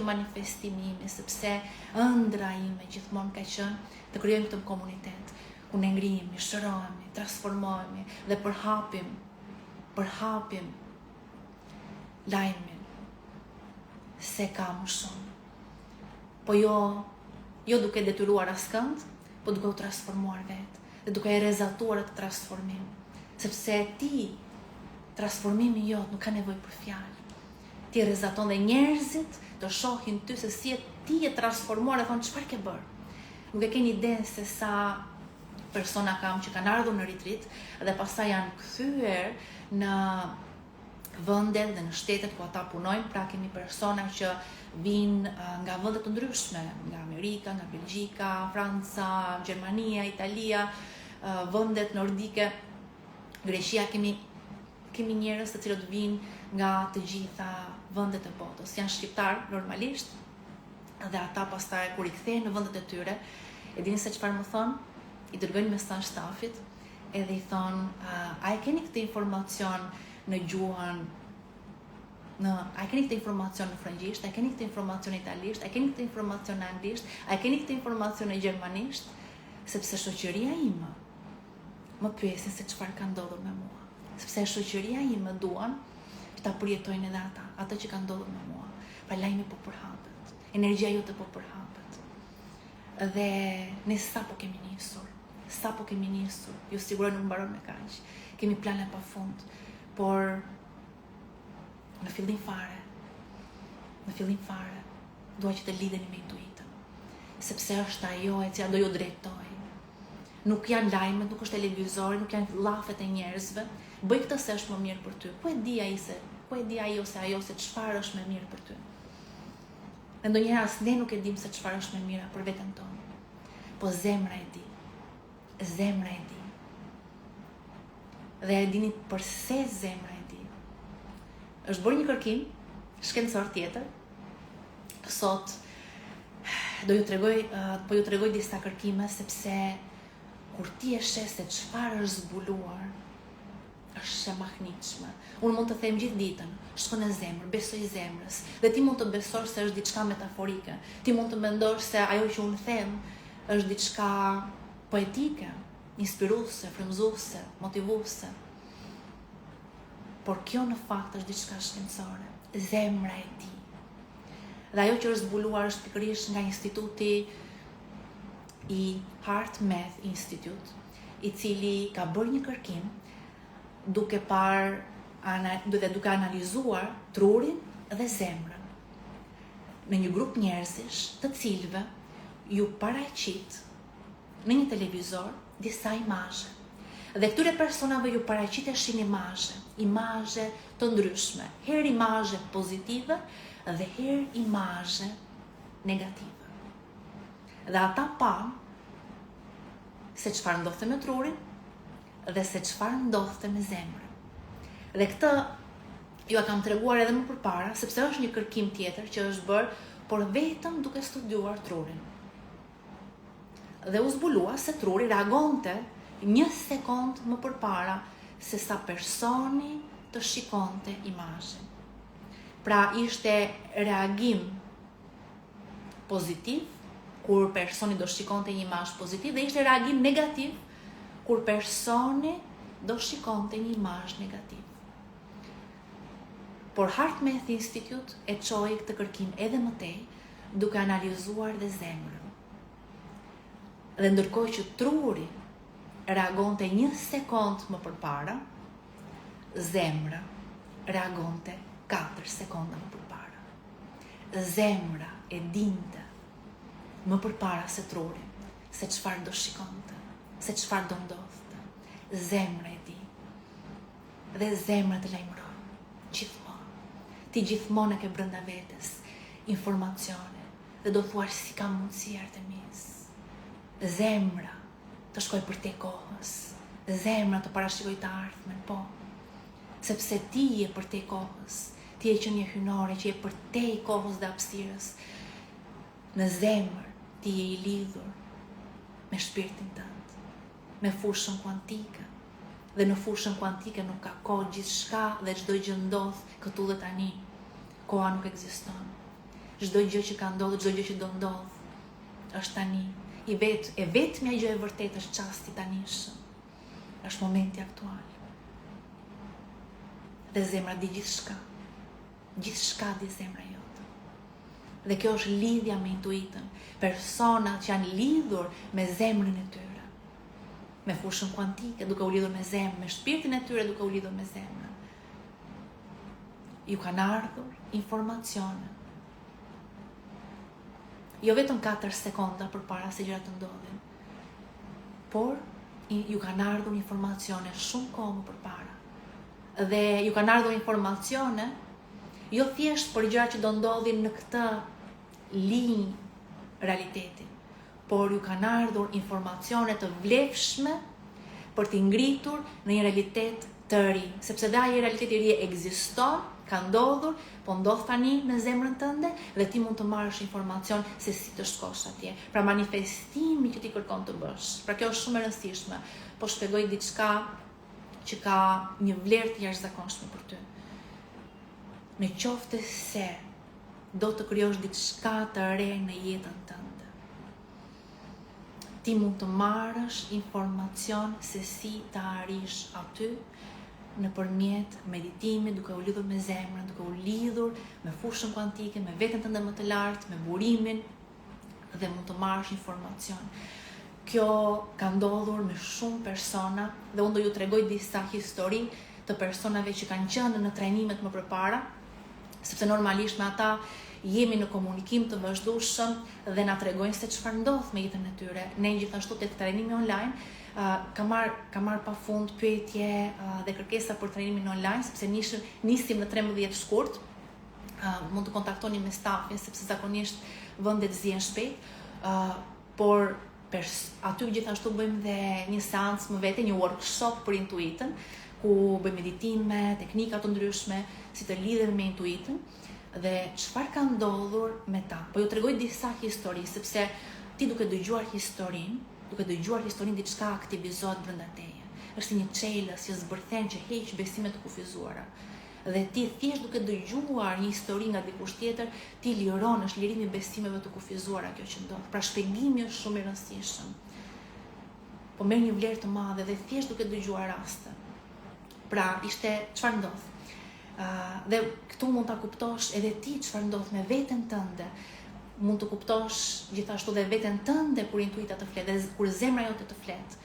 manifestim imi, sepse ëndra ime gjithmonë ka qenë të krijojmë këtë komunitet ku ne ngrihemi, shërohemi, transformohemi dhe përhapim lajmin se ka më shumë. Po jo duke detyruar askënd, po duke u transformuar vetë dhe duke e rezatuar atë transformim, sepse transformimi jot nuk ka nevojë për fjalë. Ti rezaton dhe njerëzit të shohin ty se si ti je transformuar dhe thonë çfarë ke bërë. Nuk e keni idenë se sa persona kam që kanë ardhur në retreat dhe pastaj janë kthyer në vendet dhe në shtetet ku ata punojnë, pra kemi persona që vinë nga vende të ndryshme, nga Amerika, nga Belgjika, Franca, Gjermania, Italia, vendet nordike, Greqia, kemi njerëz të cilët vinë nga të gjitha vendet e botës. Janë shqiptar normalisht dhe ata pastaj kur i kthehen në vendet e tyre, e dini se çfarë më thonë? I dërgojnë mesazh stafit edhe i thonë, a e keni këtë informacion në gjuhën a keni këtë informacion në frëngjisht, a keni këtë informacion në italisht, a keni këtë informacion në anglisht, a keni këtë informacion në gjermanisht, sepse shoqëria ime më pyesin se çfarë ka ndodhur me mua. Sepse shoqëria ime duan që ta përjetojnë edhe ata që ka ndodhur me mua. Pra lajmi po përhapet, energjia jote po përhapet. Dhe ne sapo kemi nisur, ju siguroj nuk mbaron me kaq. Kemi plane pafund, por në fillim fare, dua që të lidheni me intuitën, sepse është ajo e cila do ju drejtoj. Nuk janë lajmet, nuk është televizori, nuk janë llafet e njerëzve. Bëj këtë se është më mirë për ty. Po e di ai ose ajo se çfarë është më mirë për ty. Dhe ndonjëherë as ne nuk e dim se çfarë është më mira për veten tonë. Po zemra e di. Dhe e dini përse zemra e di. Është bërë një kërkim shkencor tjetër. Sot do ju tregoj disa kërkime sepse kur ti e sheh se çfarë është zbuluar, është e mahnitshme. Unë mund të them gjithë ditën, shko në zemër, besoj zemrës, dhe ti mund të besosh se është diçka metaforike. Ti mund të mendosh se ajo që unë them është diçka poetike, inspiruese, frymëzuese, motivuese. Por kjo në fakt është diçka shkencore. Zemra e di. Dhe ajo që është zbuluar është pikërisht nga instituti i HeartMath Institute, i cili ka bërë një kërkim duke analizuar trurin dhe zemrën në një grup njerëzish të cilëve ju paraqit në një televizor disa imazhe. Dhe këtyre personave ju paraqiteshin imazhe të ndryshme, herë imazhe pozitive dhe herë imazhe negative. Dhe ata pa se çfarë ndodhte me trurin dhe se çfarë ndodhte me zemrën. Dhe këtë ju a kam treguar edhe më përpara, sepse është një kërkim tjetër që është bërë, por vetëm duke studiuar trurin. Dhe u zbulua se truri reagonte 1 sekond më përpara se sa personi të shikonte imazhin. Pra ishte reagim pozitiv kur personi do shikonte një imazh pozitiv dhe ishte reagim negativ kur personi do shikonte një imazh negativ. Por HeartMath Institute e çoi këtë kërkim edhe më tej duke analizuar dhe zemrën. Dhe ndërkohë që truri reagonte 1 sekond më përpara, zemra reagonte 4 sekonda më përpara. Zemra e dinte më përpara se truri se çfarë do shikonte, se çfarë do ndodhte. zemra e di. Dhe zemra të lajmëron. Gjithmonë. Ti gjithmonë e ke brenda vetes informacione. Dhe do thuash si ka mundësi Artemis. Zemra të shkoj për te kohës. Zemra të parashikoj të ardhmen, po. Sepse ti je për te kohës. Ti je që një hynore, që je për te kohës dhe hapësirës. Në zemër, ti je i lidhur me shpirtin tënd, me fushën kuantike. Dhe në fushën kuantike nuk ka kohë, gjithçka dhe çdo gjë ndodh këtu dhe tani. Koha nuk ekziston. Çdo gjë që ka ndodhur, çdo gjë që do ndodh, është tani. E vetmja gjë e vërtetë është çasti tanishëm. Është momenti aktual. Dhe zemra di gjithçka. Gjithçka di zemra jote. Dhe kjo është lidhja me intuitën. Personat që janë lidhur me zemrën e tyre, me fushën kuantike, duke u lidhur me zemrën, me shpirtin e tyre, duke u lidhur me zemrën. Ju kanë ardhur informacione. Jo vetëm 4 sekonda përpara se gjërat të ndodhin, por ju kanë ardhur informacione shumë kohë më përpara. Dhe ju kanë ardhur informacione jo thjesht për gjëra që do ndodhin në këtë linjë realiteti, por ju kanë ardhur informacione të vlefshme për t'i ngritur në një realitet të ri, sepse dhe ai realiteti i ri ekziston, ka ndodhur, po ndodh tani në zemrën tënde dhe ti mund të marrësh informacion se si të shkosh atje. Pra manifestimi që ti kërkon të bësh. Pra kjo është shumë e rëndësishme. Po shpjegoj diçka që ka një vlerë të jashtëzakonshme për ty. Në qoftë se do të krijosh diçka të re në jetën tënde, ti mund të marrësh informacion se si të arrish aty nëpërmjet meditimit, duke u lidhur me zemrën, duke u lidhur me fushën kuantike, me veten tënde më të lartë, me burimin, dhe mund të marrësh informacion. Kjo ka ndodhur me shumë persona dhe unë do ju tregoj disa histori të personave që kanë qenë në trajnimet më përpara, sepse normalisht me ata jemi në komunikim të vazhdueshëm dhe na tregojnë se çfarë ndodh me jetën e tyre. Ne gjithashtu tek trajnimi online ka marr pafund pyetje dhe kërkesa për trajnimin online, sepse nisim në 13 shkurt. Mund të kontaktoni me stafin, sepse zakonisht vendet zihen shpejt, por aty gjithashtu bëjmë dhe një seancë më vete, një workshop për intuitën, ku bëjmë meditime, teknika të ndryshme, si të lidhem me intuitën dhe çfarë ka ndodhur me ta. Po ju tregoj disa histori, sepse ti duke dëgjuar historinë diçka aktivizohet brenda teje. Është një çelës që zbërthen, që heq besimet të kufizuara. Dhe ti thjesht duke dëgjuar një histori nga dikush tjetër, ti liron, është lirimi i besimeve të kufizuara kjo që ndodh. Pra shpjegimi është shumë i rëndësishëm. Po merr një vlerë të madhe dhe thjesht duke dëgjuar raste. Pra ishte çfarë ndodh. Dhe këtu mund ta kuptosh edhe ti çfarë ndodh me veten tënde. Mund të kuptosh gjithashtu dhe veten tënde kur intuita të flet, dhe kur zemra jote të flet.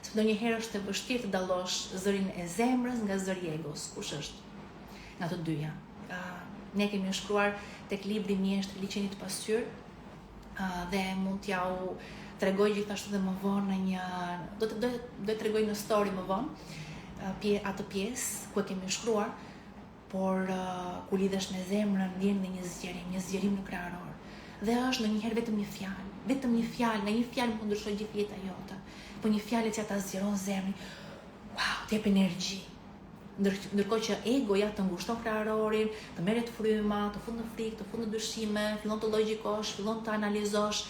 Sepse ndonjëherë është e vështirë të dallosh zërin e zemrës nga zëri i egos, kush është nga të dyja. Ne kemi shkruar tek libri Mjeshtri liçenit të pasqyrë, dhe mund t'ja u tregoj gjithashtu dhe më vonë në një do të tregoj në story më vonë atë pjesë ku e kemi shkruar, por ku lidhesh me zemrën vjen dhe një zgjerim në krahëror. Dhe është ndonjëherë vetëm një fjalë, në një fjalë mund të ndryshojë gjithë jeta jote. Po një fjalë që ta zgjeron zemrin, wow, të jep energji. Ndërkohë që egoja të ngushton kraharorin, të merret fryma, të fut në frikë, të fut në dyshime, fillon të logjikosh, fillon të analizosh,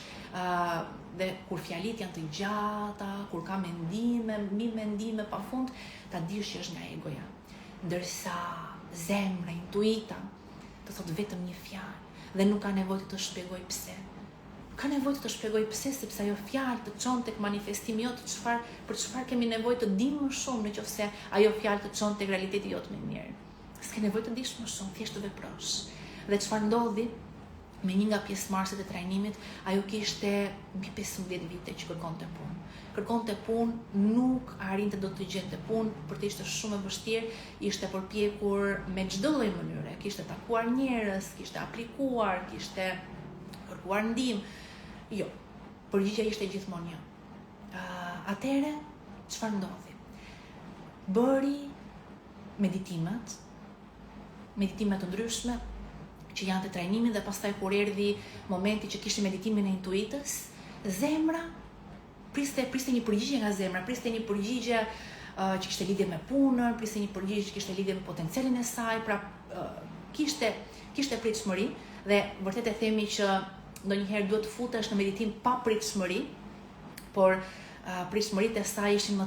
dhe kur fjalit janë të gjata, kur ka mendime pafund, ta dish që është nga egoja. Ndërsa zemra, intuita, të thot vetëm një fjalë dhe nuk ka nevojë të shpjegoj pse. Ka nevojë të shpjegoj pse, sepse ajo fjalë të çon tek manifestimi jot, për çfarë kemi nevojë të dimë më shumë nëse ajo fjalë të çon tek realiteti jot më mirë. S'ke nevojë të dish më shumë, thjesht të veprosh. Dhe çfarë ndodhi me një nga pjesëmarrësit e trajnimit, ajo kishte mbi 15 vite që kërkonte punë, nuk arrinte dot të gjente punë, për të ishte shumë e vështirë, ishte përpjekur me çdo lloj mënyre, kishte takuar njerëz, kishte aplikuar, kishte kërkuar ndihmë. Jo, përgjigjja ishte gjithmonë jo. Atëherë çfarë ndodhi? bëri meditimet të ndryshme që janë të trajnimit, dhe pastaj kur erdhi momenti që kishte meditimin e intuitës, zemra priste një përgjigje nga zemra, priste një përgjigje që kishte lidhje me punën, priste një përgjigje që kishte lidhje me potencialin e saj, pra kishte pritshmëri, dhe vërtet e themi që ndonjëherë duhet të futesh në meditim pa pritshmëri, por pritshmëritë e saj ishin më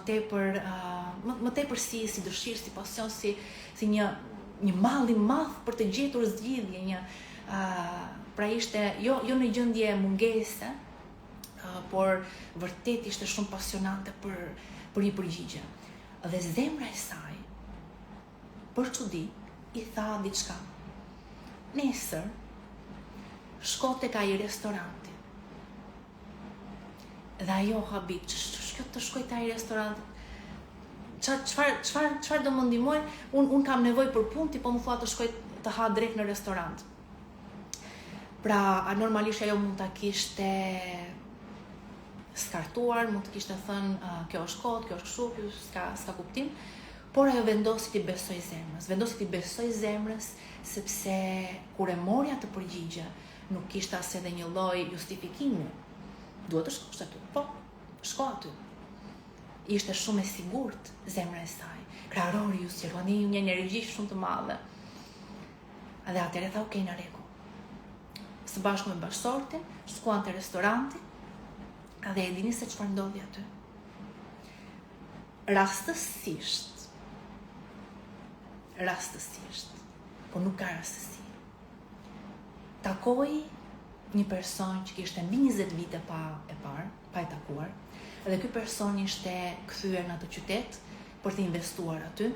tepër si dëshirë, si pasion, si një mall i madh për të gjetur zgjidhje, pra ishte jo në gjendje mungese, por vërtet ishte shumë pasionante për një përgjigje. Dhe zemra e saj, për çudi, i tha diçka. Nesër, shko tek ai restoranti. Dhe ajo habit, ç'është të shkoj te ai restorant? Çfarë do më ndihmoj? Un kam nevojë për punë, ti po më thua të shkoj të ha drejt në restorant. Pra, normalisht ajo mund ta kishte skartuar, mund të kishte thënë kjo është kot, kjo është kështu, kjo s'ka kuptim, por ajo vendosi t'i besoj zemrës, sepse kur e mori atë përgjigje, nuk kishte as edhe një lloj justifikimi. Duhet të shkosh aty. Po, shko aty. Ishte shumë e sigurt zemra e saj. Krahërori ju sqarua një energji shumë të madhe. Dhe atëherë tha, "Okej, në rregull." Së bashku me bashkësortin, shkuan te restoranti, dhe e dini se çfarë ndodhi aty. Rastësisht, por nuk ka rastësi, takoi një person që kishte mbi 20 vite pa e takuar, dhe ky person ishte kthyer në atë qytet për të investuar aty,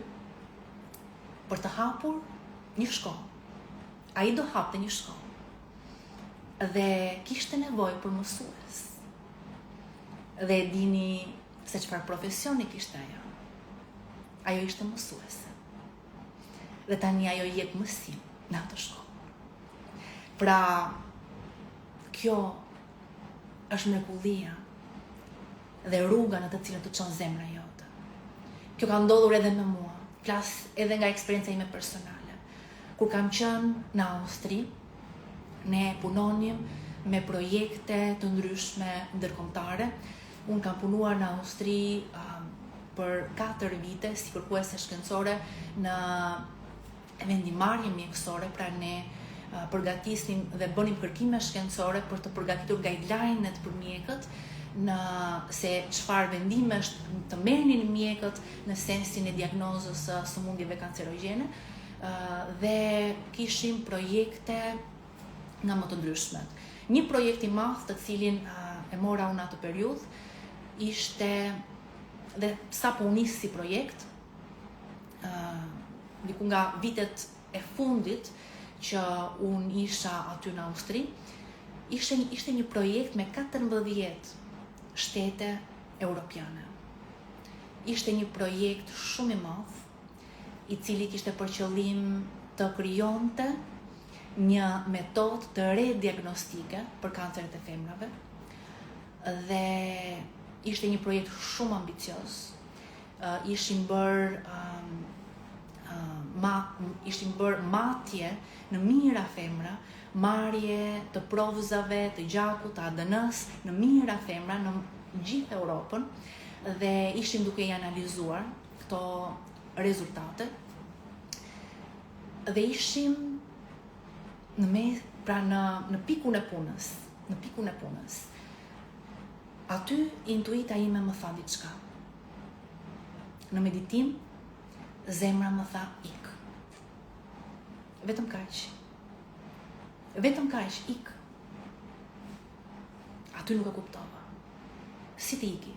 për të hapur një shkollë. Ai do hapte një shkollë dhe kishte nevojë për mësues. Dhe e dini se çfarë profesioni kishte ajo. Ajo ishte mësuese. Dhe tani ajo jep mësim në atë shkollë. Pra, kjo është mrekullia dhe rruga në të cilën të çon zemra jote. Kjo ka ndodhur edhe me mua. Flas edhe nga eksperjenca ime personale. Kur kam qenë në Austri, ne punonim me projekte të ndryshme ndërkombëtare. Unë kam punuar në Austri për 4 vite si kërkuese shkencore në vendimarrje mjekësore, pra ne përgatisnim dhe bënim kërkime shkencore për të përgatitur guideline-et për mjekët, në se çfarë vendime të merrnin mjekët në sensin e diagnozës së sëmundjeve kancerogjene, dhe kishim projekte nga më të ndryshmet. Një projekt i madh të cilin e mora unë atë periudhë ishte, dhe sapo u nis si projekt, diku nga vitet e fundit që unë isha aty në Austri, ishte një projekt me 14 shtete europiane. Ishte një projekt shumë i madh, i cili kishte për qëllim të krijonte një metodë të re diagnostike për kanceret e femrave, dhe ishte një projekt shumë ambicioz. Ishim bërë matje në mijëra femra, marrje të provëzave të gjakut, të ADN-s në mijëra femra në gjithë Europën, dhe ishim duke i analizuar këto rezultate, dhe ishim në pikun e punës. Aty intuita ime më tha diçka. Në meditim, zemra më tha ik. Vetëm kaq, ik. Aty nuk e kuptova. Si të iki?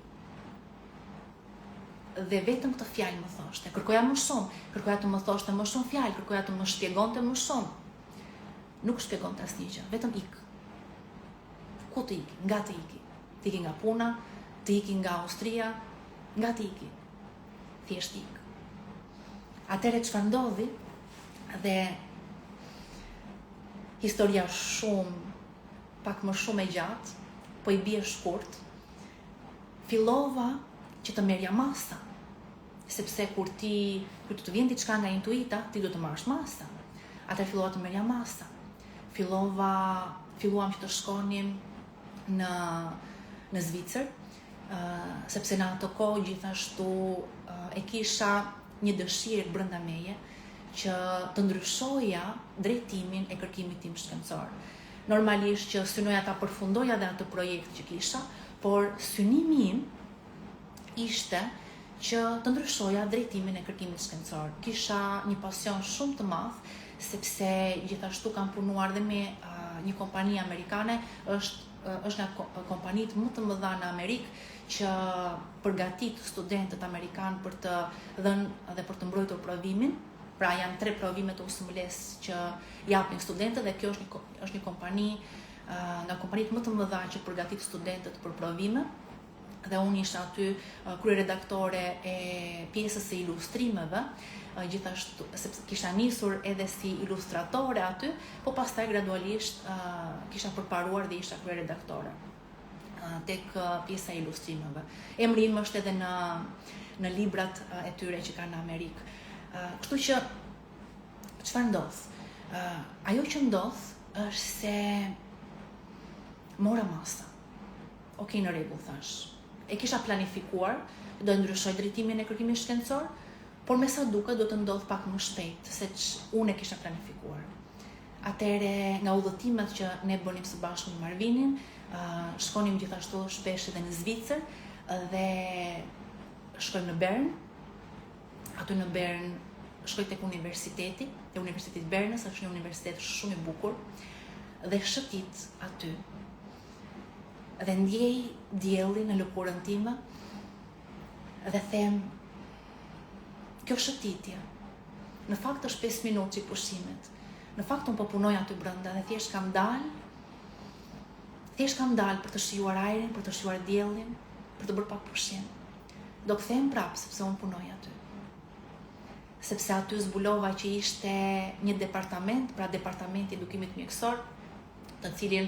Dhe vetëm këtë fjalë më thoshte. Kërkoja më shumë, kërkoja të më thoshte më shumë fjalë, kërkoja të më shpjegonte më shumë. Nuk shpjegonte asnjë gjë, vetëm ik. Ku të iki? Nga të iki? Të iki nga puna, të iki nga Austria, nga të iki. Thjesht ik. Atëherë çfarë ndodhi? Dhe historia pak më shumë e gjatë, po i bie shkurt. Fillova që të merrja masa sepse kur të vjen diçka nga intuita, ti do të marrësh masa. Atëherë fillova të merrja masa. Filluam që të shkonim në Zvicër, sepse në ato kohë gjithashtu e kisha një dëshirë brenda meje që të ndryshoja drejtimin e kërkimit tim shkencor. Normalisht që synoja ta përfundoja dhe atë projekt që kisha, por synimi im ishte që të ndryshoja drejtimin e kërkimit shkencor. Kisha një pasion shumë të madh, sepse gjithashtu kam punuar dhe me një kompani amerikane, është nga kompanitë më të mëdha në Amerikë që përgatit studentët amerikanë për të dhënë dhe për të mbrojtur provimin. Pra janë 3 provime të usmëles që japin studentët dhe kjo është një kompani nga kompanitë më të mëdha që përgatit studentët për provime. Dhe unë isha aty kryeredaktore e pjesës së ilustrimeve, gjithashtu sepse kisha nisur edhe si ilustratore aty, po pastaj gradualisht kisha përparuar dhe isha kryeredaktore tek pjesa e ilustrimeve. Emri im është edhe në librat e tyre që kanë në Amerikë. Kështu që çfarë ndodh? Ajo që ndodh është se mora masa. Okej, në rregull, thash. E kisha planifikuar, do të ndryshoj drejtimin e kërkimit shkencor, por me sa duket do të ndodh pak më shpejt se unë e kisha planifikuar. Atëre nga udhëtimet që ne bënim së bashku me Marvinin, shkonim gjithashtu shpesh edhe në Zvicër dhe shkojmë në Bern. Aty në Bern shkoj tek universiteti Bernës, është një universitet shumë i bukur dhe shëtit aty. Dhe ndjej diellin në lëkurën time dhe them, kjo shëtitje në fakt është 5 minutë që pushimet. Në fakt unë po punoj aty brenda dhe thjesht kam dalë për të shijuar ajrin, për të shijuar diellin, për të bërë pak pushim. Do kthehem prapë sepse unë punoj aty. Sepse aty zbulova që ishte një departament, pra departamenti i edukimit mjekësor, të cilin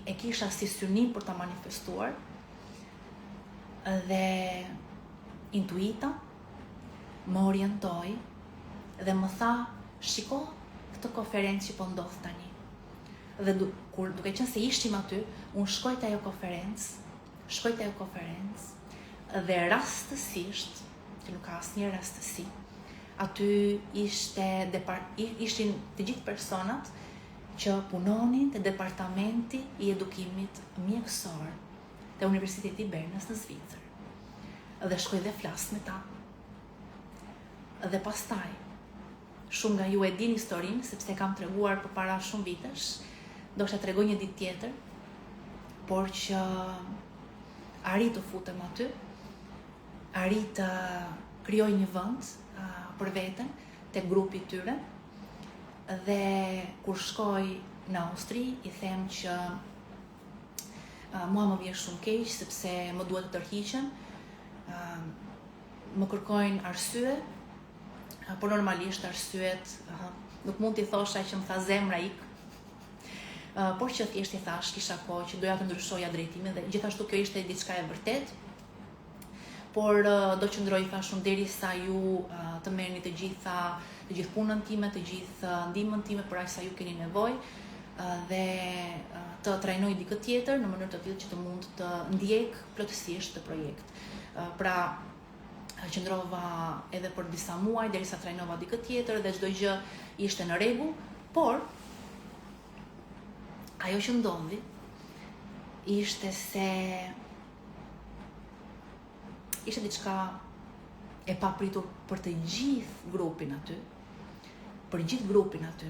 e kisha si synim për ta manifestuar dhe intuita më orientoi dhe më tha, shiko këtë konferencë që po ndodh tani. Dhe duke qenë se ishim aty, unë shkoj te ajo konferencë dhe rastësisht, që nuk ka asnjë rastësi, aty ishin të gjithë personat që punonin te departamenti i edukimit mjekësor te Universiteti i Bernës në Zvicër. Dhe shkoj dhe flas me ta. Dhe pastaj, shumë nga ju e din historinë, sepse kam treguar përpara shumë vitesh, do të tregoj një ditë tjetër, por që arrit të futem aty, arrit të krijoj një vend për veten tek grupi i tyre. Dhe kur shkoj në Austri, i them që mua më vjen shumë keq sepse më duhet të tërhiqem. Më kërkojnë arsye, por normalisht arsyet nuk mund t'i thosha që më tha zemra ik. Por që thjesht i thash, kisha kohë që doja të ndryshoja drejtimin dhe gjithashtu kjo ishte diçka e vërtet. Por do qëndroj, thashun, derisa ju të merrni të gjithë punën time, të gjithë ndihmën time për aq sa ju keni nevojë dhe të trajnoj dikë tjetër në mënyrë të tillë që të mund të ndjek plotësisht të projekt. Pra qëndrova edhe për disa muaj derisa trajnova dikë tjetër dhe çdo gjë ishte në rregull, por ajo që ndodhi ishte se ishte diçka e papritur për të gjithë grupin aty. Për gjithë grupin aty,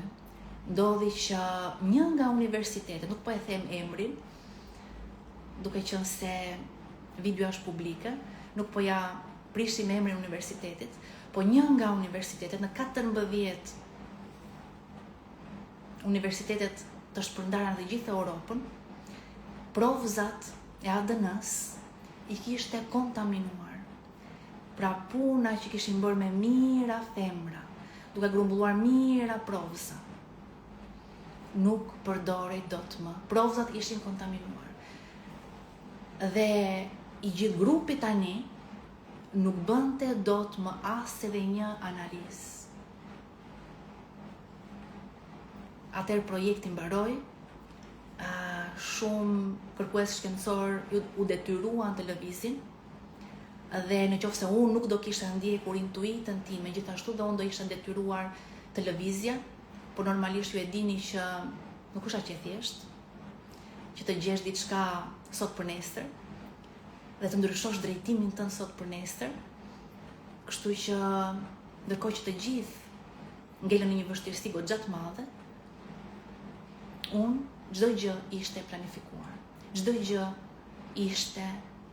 ndodhi që një nga universitetet, nuk po e them emrin, duke qenë se videoja është publike, nuk po ja prishim emrin universitetit, po një nga universitetet në 14 universitetet të shpërndara në gjithë Europën, provzat e ADN-s i kishte kontaminuar. Pra puna që kishin bërë me mira femra, duke grumbulluar mira provza, nuk përdorej dot më. Provzat ishin kontaminuar. Dhe i gjithë grupi tani nuk bënte dot më as edhe një analizë. Atëherë projekti mbaroi, shumë kërkues shkencor u detyruan të lëvizin, dhe në qoftë se unë nuk do kisha ndjekur intuitën time, gjithashtu dhe unë do isha detyruar të lëvizja, por normalisht ju e dini që nuk është aq e thjeshtë, që të gjesh diçka sot për nesër dhe të ndryshosh drejtimin tënd sot për nesër. Kështu që ndërkohë që të gjithë ngelën në një vështirësi goxha të madhe, unë çdo gjë ishte planifikuar. Çdo gjë ishte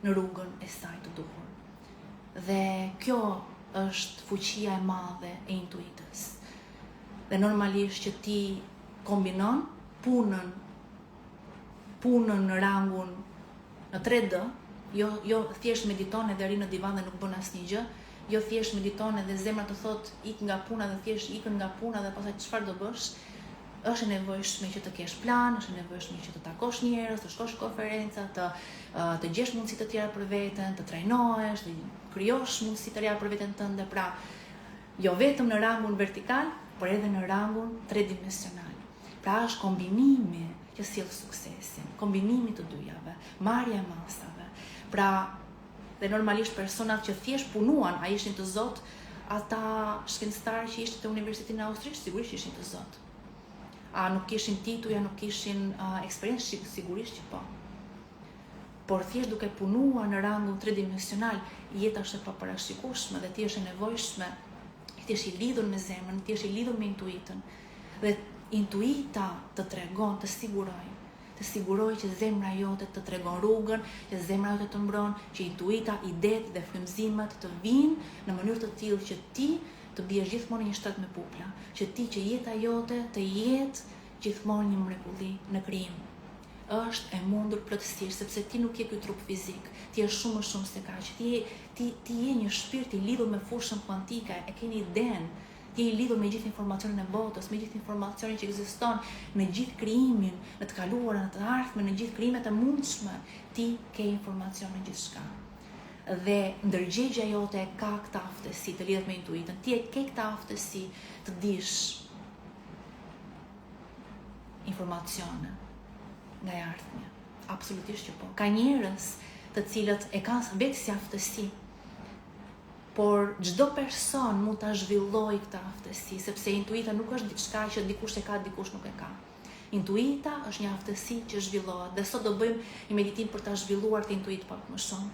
në rrugën e saj të duhur. Dhe kjo është fuqia e madhe e intuitës. Dhe normalisht që ti kombinon punën në rangun në 3D, jo thjesht mediton edhe ri në divan dhe nuk bën asnjë gjë, jo thjesht mediton edhe zemra të thot ik nga puna dhe thjesht ikën nga puna dhe pastaj çfarë do bësh. Është e nevojshme që të kesh plan, është e nevojshme që të takosh njerëz, të shkosh në konferenca, të gjesh mundësi të tjera për veten, të trajnohesh, të krijosh mundësi të reja për veten tënde, pra jo vetëm në rangun vertikal, por edhe në rangun tridimensional. Pra është kombinimi që sjell suksesin, kombinimi të dyjave, marrja e masave. Pra, dhe normalisht personat që thjesht punuan, a ishin të zot, ata shkencëtarë që ishin te Universiteti Austrish sigurisht ishin të zot. A nuk kishin tituj, a nuk kishin eksperiencë, sigurisht që po. Por thjesht duke punuar në rangun tridimensional, jeta është e paparashikueshme dhe ti është e nevojshme, ti je i lidhur me zemrën, ti je i lidhur me intuitën. Dhe intuita të tregon, të siguroj që zemra jote të tregon rrugën, që zemra jote të mbron, që intuita, idetë dhe frymëzimet të vinë në mënyrë të tillë që ti të biesh gjithmonë një shtrat me pupla, që jeta jote të jetë gjithmonë një mrekulli në krijim. Është e mundur plotësisht, sepse ti nuk je ky trup fizik, ti je shumë më shumë se kaq. Ti je një shpirt i lidhur me fushën kuantike, e ke një idenë, ti je i lidhur me gjithë informacionin e botës, me gjithë informacionin që ekziston në gjithë krijimin, në të kaluarën, në të ardhmen, në gjithë krijimet e mundshme, ti ke informacion në gjithçka. Dhe ndërgjegja jote ka këtë aftësi të lidhet me intuitën. Ti e ke këtë aftësi të dish informacione nga e ardhmja. Absolutisht që po. Ka njerëz të cilët e kanë vetë si aftësi, por çdo person mund ta zhvillojë këtë aftësi, sepse intuita nuk është diçka që dikush e ka, dikush nuk e ka. Intuita është një aftësi që zhvillohet, dhe sot do bëjmë një meditim për ta zhvilluar të intuitë pak më shumë.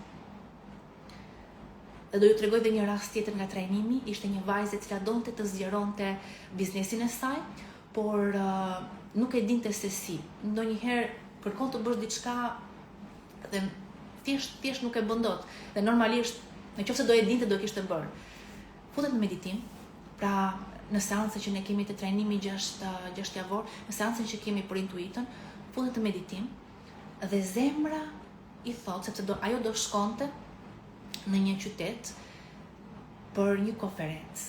Dhe do ju tregoj edhe një rast tjetër nga trajnimi. Ishte një vajzë e cila donte të zgjeronte biznesin e saj, por nuk e dinte se si. Ndonjëherë kërkon të bësh diçka dhe thjesht nuk e bën dot. Dhe normalisht, nëse do e dinte, do e kishte bërë. Futet në meditim, pra në seancën që ne kemi të trajnimi 6 javor, në seancën që kemi për intuitën, futet në meditim dhe zemra i thot, sepse ajo do shkonte në një qytet për një konferencë.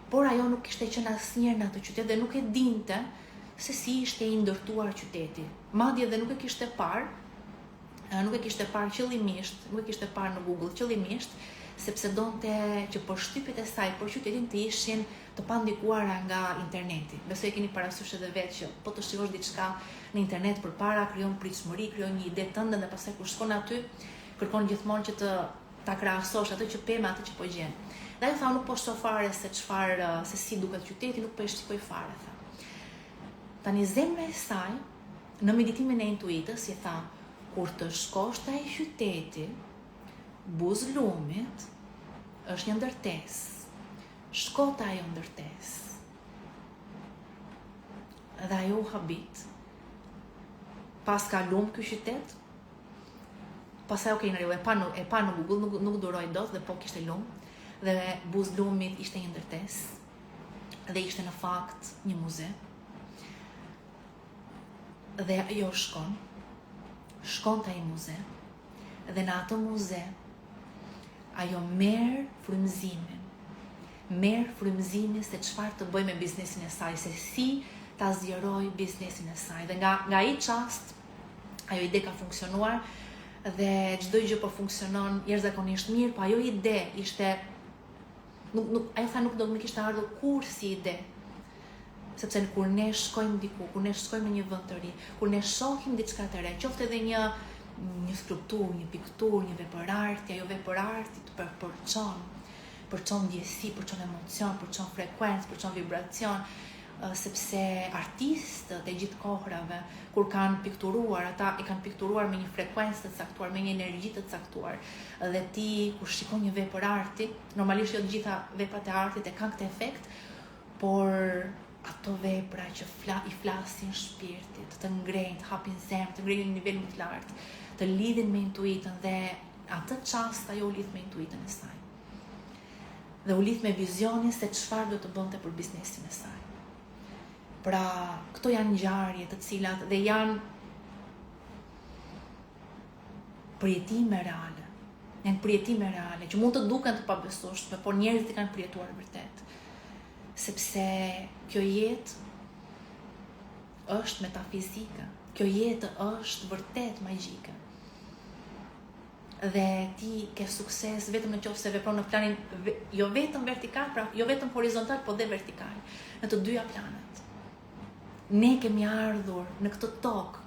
Por ajo nuk kishte qenë asnjëherë në atë qytet dhe nuk e dinte se si ishte i ndërtuar qyteti. Madje dhe nuk e kishte parë qëllimisht, nuk e kishte parë në Google qëllimisht, sepse donte që përshtypjet e saj për qytetin të ishin të pandikuara nga interneti. Besoj e keni parasysh edhe vetë që po të shikosh diçka në internet përpara, krijon pritshmëri, krijon një ide tënde dhe pastaj kur shkon aty, kërkon gjithmonë që ta krahasosh atë që pe me atë që po gjen. Dhe ajo tha nuk po shoh fare se si duket qyteti, nuk po e shikoj fare, tha. Tani zemra e saj në meditimin e intuitës i tha, kur të shkosh te ai qyteti, Buzlumit është një ndërtesë. Shko te ajo ndërtesë. Dhe ajo u habit. Pas ka lum ky qytet. Pastaj okay, e pa në Google, nuk duroi dot dhe po kishte lum. Dhe Buzlumit ishte një ndërtesë dhe ishte në fakt një muze. Dhe ajo shkon te ai muze. Dhe në atë muze ajo merr frymëzimin se çfarë të bëjë me biznesin e saj, se si ta zgjeroj biznesin e saj. Dhe nga ai çast, ajo ide ka funksionuar dhe çdo gjë po funksionon jashtëzakonisht mirë, po ajo ide ishte ajo nuk do më kishte ardhur kur si ide. Sepse kur ne shkojmë diku, kur ne shkojmë në një vend të ri, kur ne shohim diçka të re, qoftë edhe një skulpturë, një pikturë, një vepër arti, ajo vepër arti të përçon ndjesi, përçon emocion, përçon frekuencë, përçon vibracion, sepse artistët e gjithë kohrave, kur kanë pikturuar, ata e kanë pikturuar me një frekuencë të caktuar, me një energji të caktuar. Dhe ti kur shikon një vepër arti, normalisht jo të gjitha veprat e artit e kanë këtë efekt, por ato vepra që i flasin shpirtit, të ngrejnë, të hapin zemrën, të ngrejnë në nivel më të lartë, të lidhin me intuitën dhe atë çast ajo u lidh me intuitën e saj. Dhe u lidh me vizionin se çfarë do të bënte për biznesin e saj. Pra, këto janë ngjarje të cilat dhe janë përjetime reale. Janë përjetime reale që mund të duken të pabesueshme, por njerëzit i kanë përjetuar vërtet. Sepse kjo jetë është metafizike, kjo jetë është vërtet magjike. Dhe ti ke sukses vetëm në qoftë se vepron në planin jo vetëm vertikal, pra jo vetëm horizontal, por dhe vertikal, në të dyja planet. Ne kemi ardhur në këtë tokë,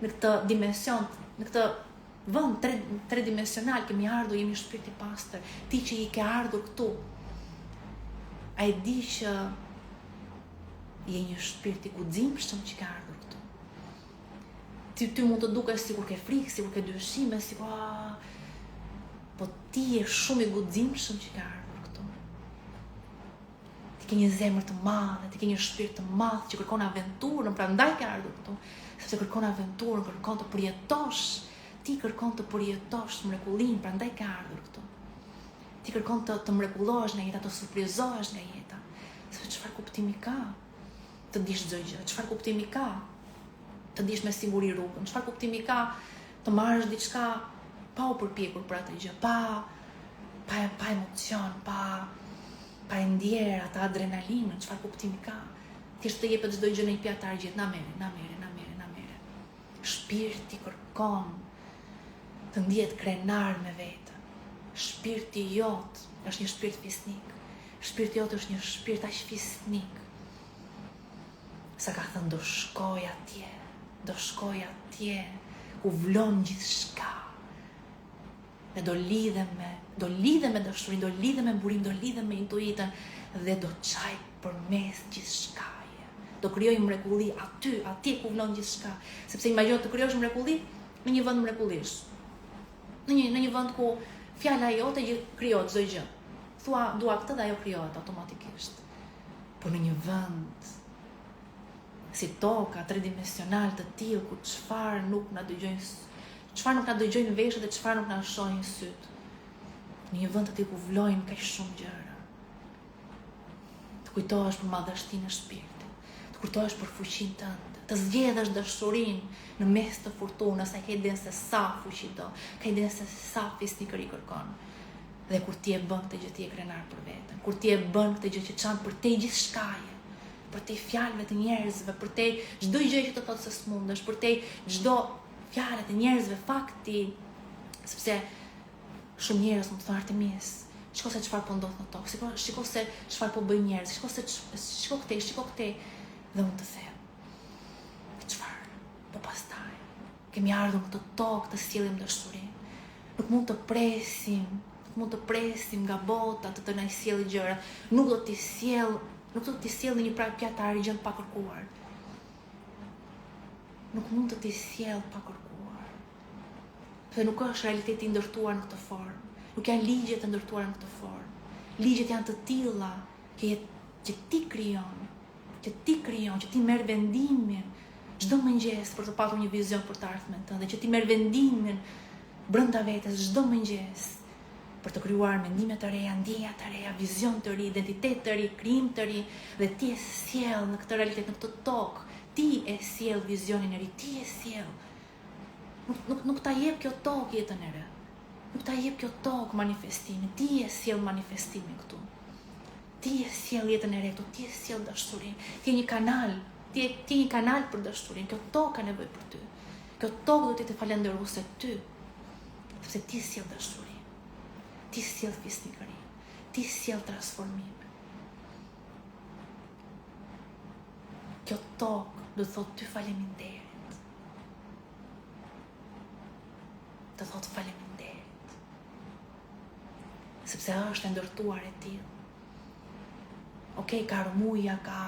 në këtë dimension, në këtë vend tridimensional, kemi ardhur, jemi shpirt i pastër. Ti që i ke ardhur këtu, a e di që je një shpirt i guximshëm që ka ardhur këtu. Ty mund të dukesh sikur ke frikë, sikur ke dyshime, po ti je shumë i guximshëm që ka ardhur këtu. Ti ke një zemër të madhe, ti ke një shpirt të madh që kërkon aventurën, prandaj ke ardhur këtu, sepse kërkon aventurën, kërkon të përjetosh, ti kërkon të përjetosh mrekullinë, prandaj ke ardhur këtu. Ti kërkon të mrekullohesh nga jeta, të surprizohesh nga jeta. Sepse çfarë kuptimi ka të dish çdo gjë? Çfarë kuptimi ka të dish me siguri rrugën? Çfarë kuptimi ka të marrësh diçka pa u përpjekur për atë gjë, pa emocion, pa e ndjer atë adrenalinën? Çfarë kuptimi ka? Thjesht të jepet çdo gjë në një pjatë argjit, na merre. Shpirti kërkon të ndihet krenar me vetë. Shpirti jot është një shpirt fisnik. Shpirti jot është një shpirt aq fisnik. Sa ka thënë do shkoj atje ku vlon gjithçka. Dhe do lidhem me dashurinë, do lidhem me burim, do lidhem me intuitën dhe do çaj përmes gjithçkaje. Do krijoj mrekulli atje ku vlon gjithçka. Sepse imagjino të krijosh mrekulli në një vend mrekullish. Në një vend ku fjala jote krijohet çdo gjë. Thua dua këtë dhe ajo krijohet automatikisht. Por në një vend si toka tridimensional të tillë ku çfarë nuk na dëgjojnë veshët dhe çfarë nuk na shohin syt. Në një vend të tillë ku vlojnë kaq shumë gjëra. Të kujtohesh për madhështinë e shpirtit, të kujtohesh për fuqinë tënde, të zgjedhësh dashurinë në mes të furtunës, ai ka idenë se sa fuqi do, ka idenë se sa fisnikëri kërkon. Dhe kur ti e bën këtë gjë, ti e krenar për veten. Kur ti e bën këtë gjë që çan për te gjithçkaje, për te fjalëve të njerëzve, për te çdo gjë që të thotë se s'mundesh, për te çdo fjalë të njerëzve, fakti, sepse shumë njerëz mund të thonë Artemis, shiko se çfarë po ndodh në tokë, shiko se çfarë po bëjnë njerëz, shiko këtej, dhe unë të them. Çfarë? Po pastaj kemi ardhur në këtë tokë të sjellim dashurinë. Nuk mund të presim nga bota të na sjellë gjëra. Nuk do t'i sjell në një pjatë argjend pa kërkuar. Nuk mund të t'i sjell pa kërkuar. Dhe nuk është realiteti i ndërtuar në këtë formë. Nuk janë ligjet e ndërtuara në këtë formë. Ligjet janë të tilla që ti krijon, që ti merr vendimin çdo mëngjes për të patur një vizion për të ardhmen tënde, që ti merr vendimin brenda vetes çdo mëngjes për të krijuar mendime të reja, ndjenja të reja, vizion të ri, identitet të ri, krijim të ri, dhe ti e sjell në këtë realitet, në këtë tokë, ti e sjell vizionin e ri, ti e sjell. Nuk ta jep kjo tokë jetën e re. Nuk ta jep kjo tokë manifestimin, ti e sjell manifestimin këtu. Ti e sjell jetën e re këtu, ti e sjell dashurinë. Ti je një kanal, ti je një kanal për dashurinë. Kjo tokë ka nevojë për ty. Kjo tokë do të të falenderojë se ty Sepse ti sjell dashuri, ti sjell fisnikëri, ti sjell transformim. Kjo tokë do të thotë ty faleminderit. Do të thotë faleminderit. Sepse është e ndërtuar e tillë. Okej, ka rëmuja, ka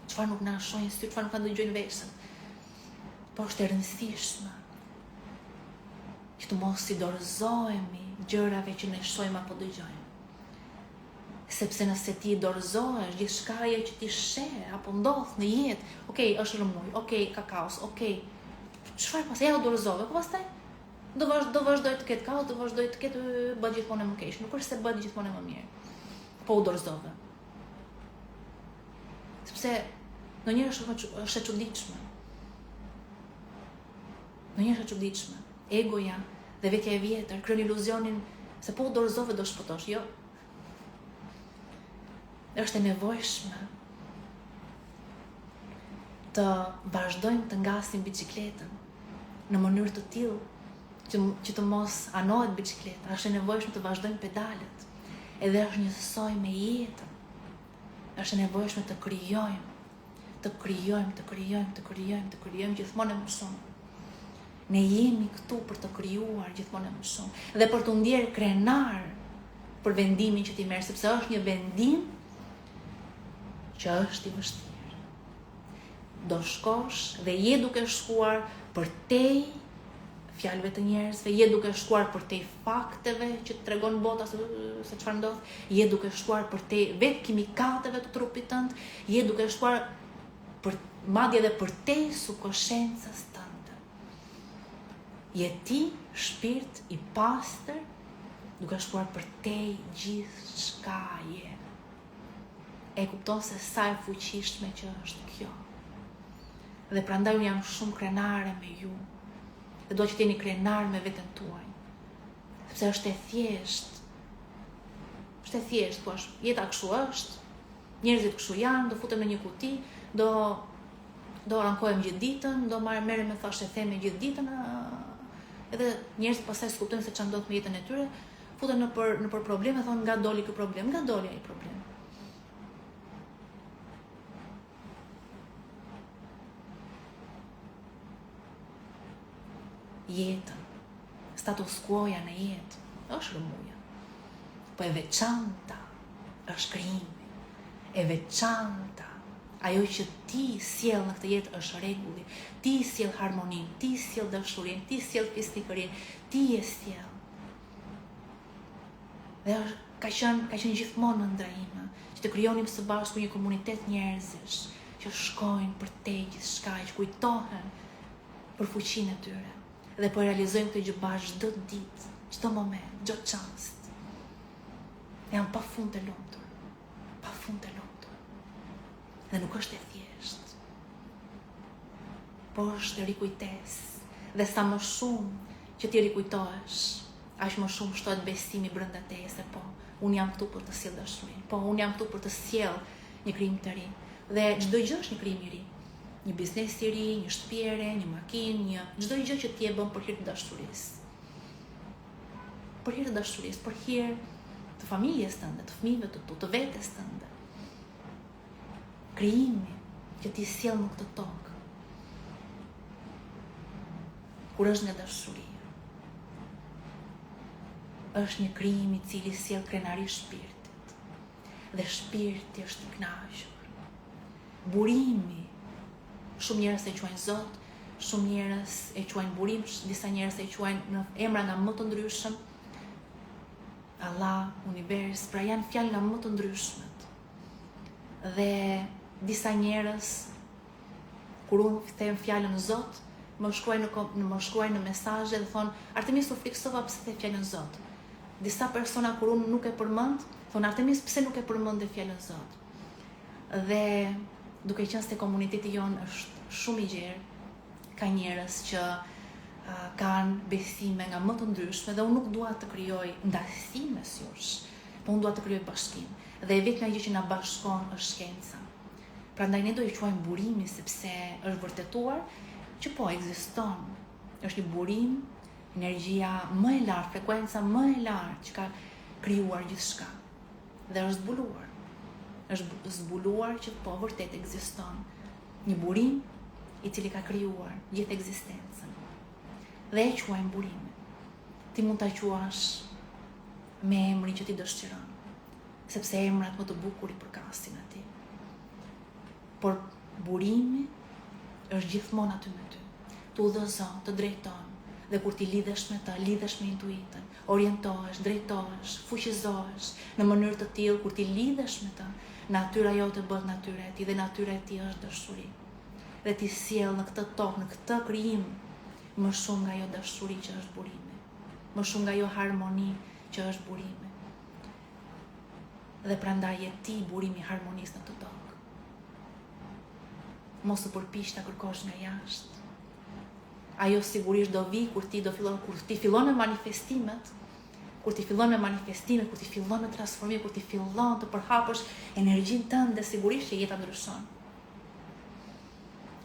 çfarë nuk na shohin sy, çfarë nuk na dëgjojnë veshën. Po është e rëndësishme që të mos i dorëzohemi gjërave që ne shohim apo dëgjojmë. Sepse nëse ti dorëzohesh gjithçka që ti sheh apo ndodh në jetë, okej, është rëmuj, okej, ka kaos, okej. Çfarë pastaj ja u dorëzove, po pastaj do vazhdoj të ketë kaos, do vazhdoj të ketë bëhet gjithmonë më keq, nuk është se bëhet gjithmonë më mirë. Po u dorëzove. Sepse ndonjëherë është e çuditshme. Ndonjëherë është e çuditshme. Egoja dhe vetja e vjetër kryen iluzionin se po u dorëzove do shpëtosh, jo. Është e nevojshme të vazhdojmë të ngasim biçikletën në mënyrë të tillë që të mos anohet biçikleta. Është e nevojshme të vazhdojmë pedalet. Edhe është njësoj me jetën. Është e nevojshme të krijojmë gjithmonë më shumë. Ne jemi këtu për të krijuar gjithmonë më shumë dhe për të ndjerë krenar për vendimin që ti merr, sepse është një vendim që është i vështirë. Do shkosh dhe je duke shkuar përtej fjalëve të njerëzve, je duke shkuar përtej fakteve që të tregon bota se çfarë ndodh, je duke shkuar përtej vetë kimikateve të trupit tënd, je duke shkuar madje edhe përtej subkonsciencës tënde. Je ti shpirt i pastër duke shkuar përtej gjithçkaje. E kupton se sa e fuqishme që është kjo. Dhe prandaj unë jam shumë krenare me ju. Dhe dua që t'jeni krenar me veten tuaj. Sepse është e thjeshtë. Është e thjeshtë, thua, jeta kështu është. Njerëzit kështu janë, do futem në një kuti, do rankohem gjithë ditën, do merrem me thashë theme gjithë ditën. Edhe njerëzit pastaj s'kuptojnë se ç'ndodh me jetën e tyre, futen nëpër probleme, thonë nga doli ky problem, nga doli ai problem. Jetën, status quo-ja në jetë, është rëmuja. Po e veçanta është krijimi. E veçanta, ajo që ti sjell në këtë jetë është rregulli. Ti sjell harmoninë, ti sjell dashurinë, ti sjell fisnikërinë, ti e sjell. Dhe ka qenë gjithmonë ëndra ime, që të krijonim së bashku një komunitet njerëzish që shkojnë përtej gjithçka, që kujtohen për fuqinë e tyre. Dhe po realizojmë këtë gjë bashkë çdo ditë, çdo moment, çdo çast. Jam pafund të lumtur. Dhe nuk është e thjeshtë. Po është rikujtesë. Dhe sa më shumë që ti rikujtohesh, aq më shumë shtohet besimi brenda teje se po, unë jam këtu për të sjell dashurinë. Po, unë jam këtu për të sjell një krijim të ri. Dhe çdo gjë është një krijim i ri. Një biznes i ri, një shtëpi e re, një makinë, çdo gjë që ti e bën për hir të dashurisë. Për hir të dashurisë, për hir të familjes tënde, të fëmijëve të tu, të vetes tënde. Krijimi që ti sjell në këtë tokë. Kur është nga dashuria. Është një krijim i cili sjell krenari shpirtit. Dhe shpirti është i kënaqur. Burimi, shumë njerëz e quajnë Zot, shumë njerëz e quajnë burim, disa njerëz e quajnë në emra nga më të ndryshëm. Allah, univers, pra janë fjalë nga më të ndryshmet. Dhe disa njerëz, kur unë them fjalën Zot, më shkruajnë në mesazhe dhe thonë, Artemis u friksova pse the fjalën Zot. Disa persona kur unë nuk e përmend, thonë Artemis pse nuk e përmend fjalën Zot. Dhe duke qenë se komuniteti jonë është shumë i gjerë, ka njerëz që kanë besime nga më të ndryshme dhe unë nuk dua të krijoj ndasi mes jush, po unë dua të krijoj bashkim. Dhe e vetmja gjë që na bashkon është shkenca. Prandaj ne do i quajmë burimi sepse është vërtetuar që po ekziston. Është një burim energjia më e lartë, frekuenca më e lartë që ka krijuar gjithçka. Dhe është zbuluar. Është zbuluar që po vërtet ekziston një burim i cili ka krijuar gjithë ekzistencën. Dhe e quajmë burim. Ti mund ta quash me emrin që ti dëshiron, sepse emrat më të bukur i përkasin atij. Por burimi është gjithmonë aty me ty. Tu udhëzon, të drejton, dhe kur ti lidhesh me ta, lidhesh me intuitën, orientohesh, drejtohesh, fuqizohesh në mënyrë të tillë kur ti lidhesh me ta, natyra jote bëhet natyra e tij dhe natyra e tij është dashuri. Dhe ti sjell në këtë tokë, në këtë krijim, më shumë nga ajo dashuri që është burimi, më shumë nga ajo harmoni që është burimi. Dhe prandaj je ti burimi i harmonisë në këtë tokë. Mos të përpiq ta kërkosh nga jashtë. Ajo sigurisht do vi kur ti fillon me manifestimet, kur ti fillon me transformim, kur ti fillon të përhapësh energjinë tënde, sigurisht që jeta ndryshon.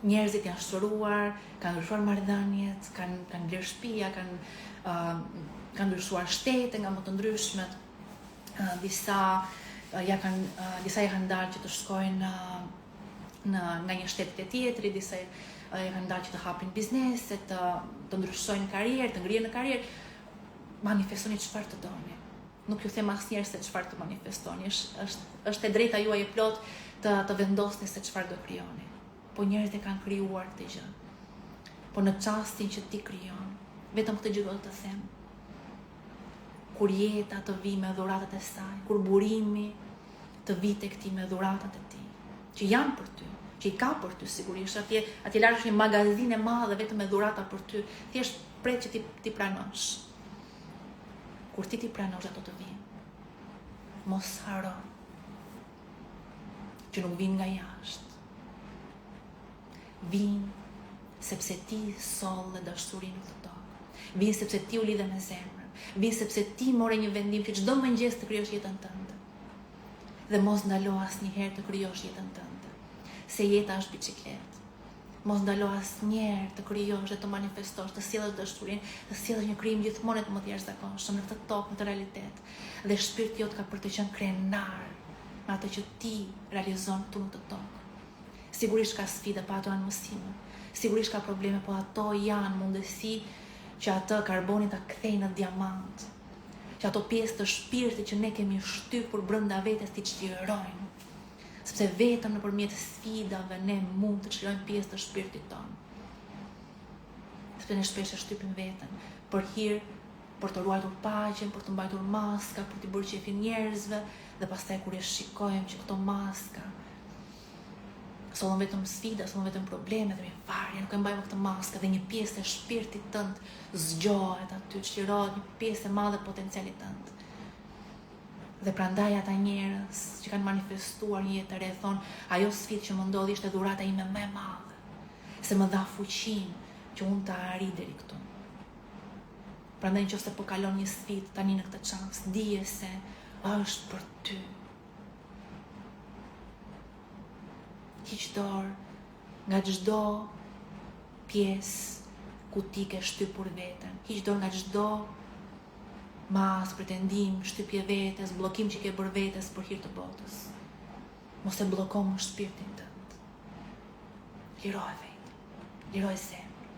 Njerëzit janë shëruar, kanë ndryshuar marrëdhëniet, kanë bler shtëpia, kanë ndryshuar shtete nga më të ndryshmet. Disa ja kanë dalë që të shkojnë nga një shtet te tjetri, disa ja kanë dalë që të hapin biznese, të ndryshojnë karrierë, të ngrihen në karrierë. Manifestoni çfarë të doni. Nuk ju them asnjëherë se çfarë të manifestoni. Është e drejta juaj e plot të vendosni se çfarë do krijoni. Po njerëzit e kanë krijuar këtë gjë. Po në çastin që ti krijon, vetëm këtë gjë do të them. Kur jeta të vi me dhuratat e saj, kur burimi të vi tek ti me dhuratat e tij, që janë për ty, që i ka për ty sigurisht, atje larg është një magazinë e madhe vetëm me dhurata për ty, thjesht pret që ti pranosh. Kur ti pranosh ato të vinë, mos haro që nuk vinë nga jashtë. Vinë sepse ti solle dashurinë në këtë tokë. Vinë sepse ti u lidhe me zemrën. Vinë sepse ti more një vendim që çdo mëngjes të krijosh jetën tënde. Dhe mos ndalo asnjëherë të krijosh jetën tënde. Se jeta është biçikletë. Mos ndalo asnjëherë të krijosh dhe të manifestosh, të sjellësh dashurinë, të sjellësh një krijim gjithmonë të mëdha jashtëzakonshëm në këtë tokë, në këtë realitet. Dhe shpirti jot ka për të qenë krenar me atë që ti realizon këtu në këtë tokë. Sigurisht ka sfida, pa ato janë mësime. Sigurisht ka probleme, po ato janë mundësi që atë karbonin ta kthejë në diamant. Që ato pjesë të shpirtit që ne kemi shtypur brenda vetes ti çlirojnë. Sepse vetëm nëpërmjet sfidave ne mund të çlirojmë pjesë të shpirtit tonë. Sepse ne shpesh e shtypim veten për hir, për të ruajtur paqen, për të mbajtur maska, për të bërë qefin njerëzve, dhe pastaj kur e shikojmë që këto maska sollën vetëm sfida, sollën vetëm probleme, dhe mi varje, nuk e mbajmë këtë maskë, dhe një pjesë e shpirtit tënd zgjohet aty, çlirohet një pjesë e madhe potencialit tënd. Dhe prandaj ata njerëz që kanë manifestuar një jetë të re thonë, ajo sfidë që më ndodhi ishte dhurata ime më e madhe, se më dha fuqinë që unë të arri deri këtu. Prandaj nëse po kalon një sfidë tani në këtë çast, dije se është për ty. Hiq dorë nga çdo pjesë ku ti ke shtypur veten. Hiq dorë nga çdo mas, pretendim, shtypje vetes, bllokim që ke bërë vetes për hir të botës. Mos e blloko më shpirtin tënd. Liroj vetë, liroj zemrën,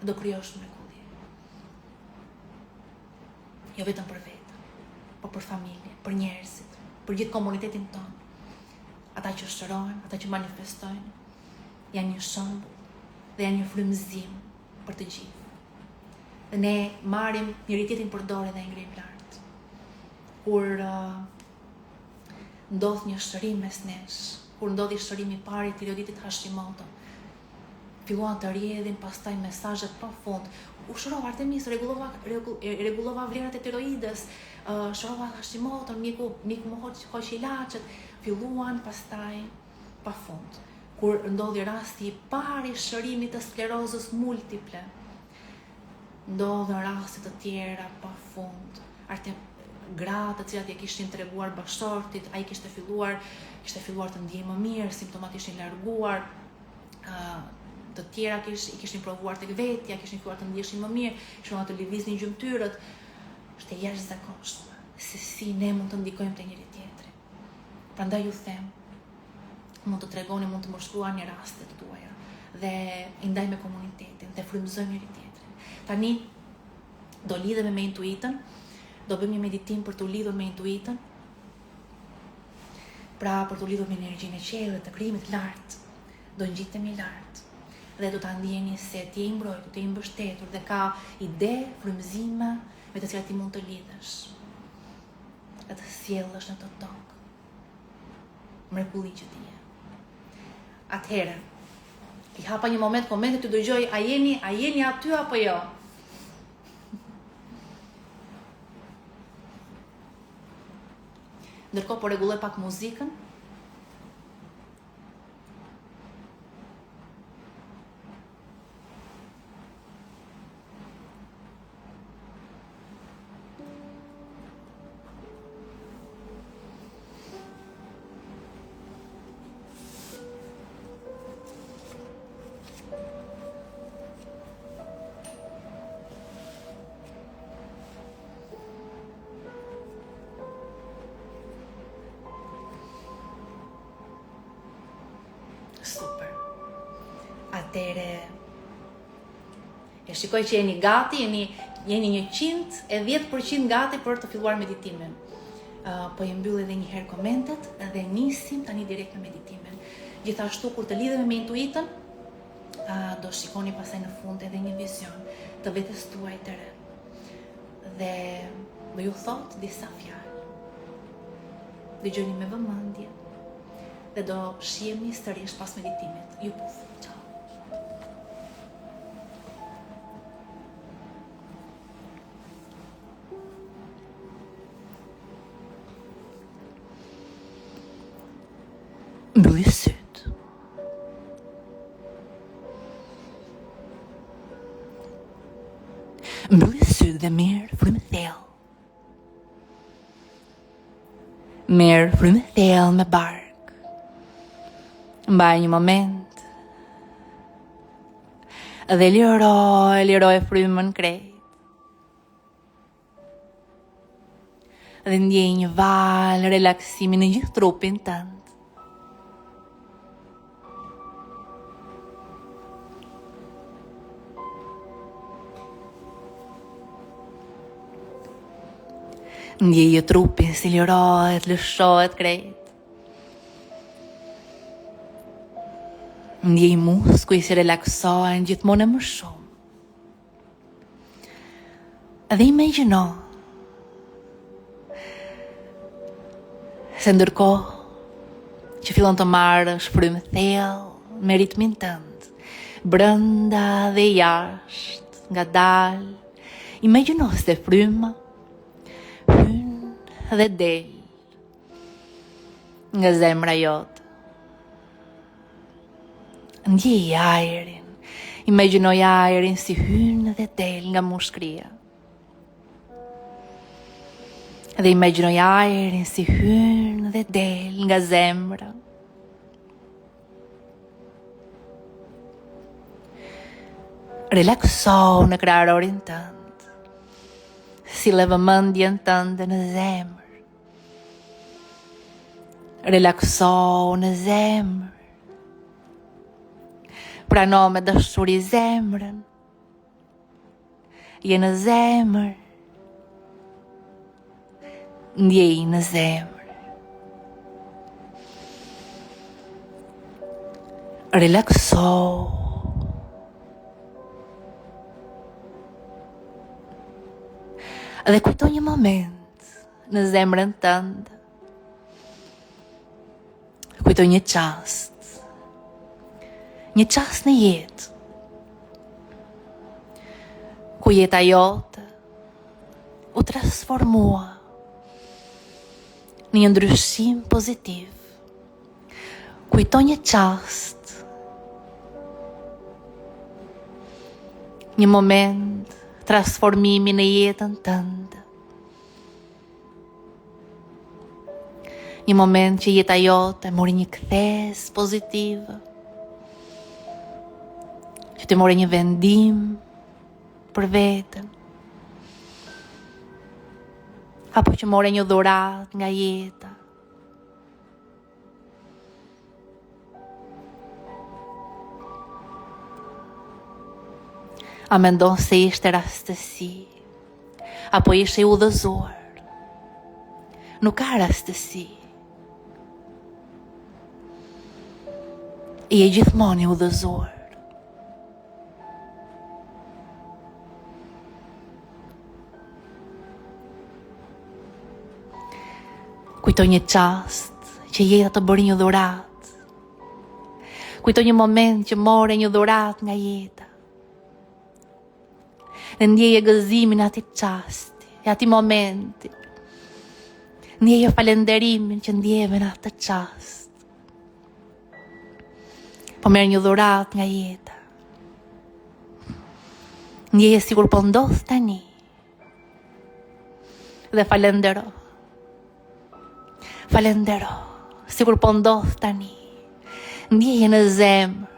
do krijosh mrekulli. Jo vetëm për veten, por për familjen, për njerëzit, për gjithë komunitetin tonë. Ata që shërojnë, ata që manifestojnë, janë një shembull dhe janë një frymëzim për të gjithë. Dhe ne marrim njëri tjetrin për dorë dhe e ngrim lart. Kur ndodh një shërim mes nesh, kur ndodhi shërimi i parë i tiroiditit Hashimoto, filluan të rrjedhin pastaj mesazhe profund. U shërova Artemis, rregullova vlerat e tiroidës, shërova Hashimoto, miku më hoq ilaçet. Filluan pastaj pafund. Kur ndodhi rasti i parë i shërimit të sklerozës multiple, ndodhen raste të tjera pafund. Gratë të cilat i kishin treguar bashortit, ai kishte filluar të ndjejë më mirë, simptomat ishin larguar, të tjera i kishin provuar tek vetja, kishin filluar të ndjeshin më mirë, kishin filluar të lëviznin gjymtyrët. Është e jashtëzakonshme se si ne mund të ndikojmë te njëri tjetri. Prandaj ju them, mund të tregoni, mund të më shkruani rastet tuaja dhe i ndaj me komunitetin dhe frymëzojmë njëri tjetrin. Tani do lidhemi me intuitën, do bëjmë një meditim për të lidhur me intuitën. Pra për të lidhur me energjinë e qiellit, të krijimit lart, do ngjitemi lart dhe do ta ndjeni se ti je i mbrojtur, ti je i mbështetur dhe ka ide, frymëzime me të cilat ti mund të lidhesh. Dhe të sjellësh në të tokë. Mrekulli që ti je. Atëherë, i hapa një moment komente të dëgjoj, a jeni aty apo jo? Ndërkohë po rregulloj pak muzikën. Super. Atëre, e shikoj që jeni gati, jeni 110% gati për të filluar meditimin. Po i mbyll edhe një herë komentet dhe nisim tani direkt me meditimin. Gjithashtu kur të lidhemi me intuitën, do shikoni pasaj në fund edhe një vizion të vetes tuaj të re. Dhe do ju thot disa fjalë. Dëgjoni me vëmendje. Dhe do shihemi sërish pas meditimit. Ju puf. Ciao. Mbylli syt. Mbylli syt dhe mirë frymë thellë. Mirë frymë thellë me bark. Mbaj një moment dhe liroj frymën krejt. Dhe ndjej një val relaksimi në gjithë trupin tënd. Ndjej trupin si lirohet, lëshohet krejt. Ndjej muskuj si relaksohen gjithmonë më shumë. Dhe imagjino se ndërkohë që fillon të marrësh frymë thellë me ritmin tënd, brenda dhe jashtë, ngadalë, imagjino se fryma hyn dhe del nga zemra jote. Ndjej ajrin, imagjinoj ajrin si hyn dhe del nga mushkëria. Dhe imagjinoj ajrin si hyn dhe del nga zemra. Relakso në kraharorin tënd, sille vëmendjen tënde në zemër. Relakso në zemër. Prano me dashuri zemrën. Je në zemër. Ndjej në zemër. Relakso. Dhe kujto një moment në zemrën tënde. Kujto një çast. Një çast në jetë, ku jeta jote u transformua në një ndryshim pozitiv. Kujto një çast, një moment transformimi në jetën tënde. Një moment që jeta jote mori një kthes pozitive. që të more një vendim për veten, apo që more një dhurat nga jeta. A mendon se ishte rastësi, apo ishte i udhëzuar? Nuk ka rastësi. I e gjithmonë i udhëzuar. Kujtoj një çast që jeta të bëri një dhurat. Kujtoj një moment që more një dhurat nga jeta. Dhe ndjeje gëzimin ati çasti, ati momenti. Ndjeje falenderimin që ndjeve në atë çast. Po merr një dhurat nga jeta. Ndjeje sikur po ndodh tani. Dhe falendero. Falendero, sikur po ndodh tani. Ndjeje në zemër.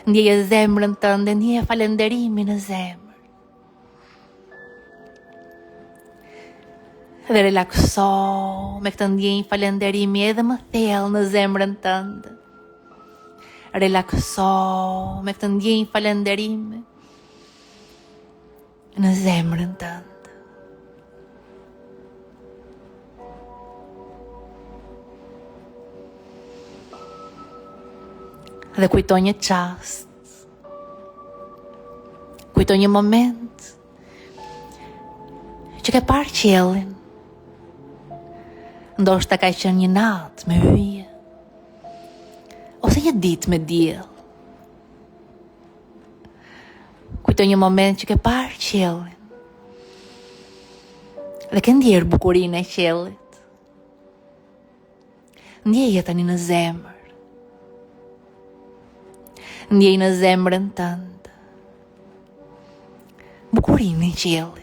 Ndjeje zemrën tënde, ndjeje falenderimin në zemër. Dhe relakso me këtë ndjenjë falenderimi edhe më thellë në zemrën tënde. Relakso me këtë ndjenjë falenderimi në zemrën tënde. Dhe kujtoj një çast, kujtoj një moment që ke parë qiellin. Ndoshta ka qenë një natë me yje, ose një ditë me diell. Kujtoj një moment që ke parë qiellin dhe ke ndjerë bukurinë e qiellit. Ndjeje tani në zemër. Ndjej në zemrën tënde bukurinë e qiellit.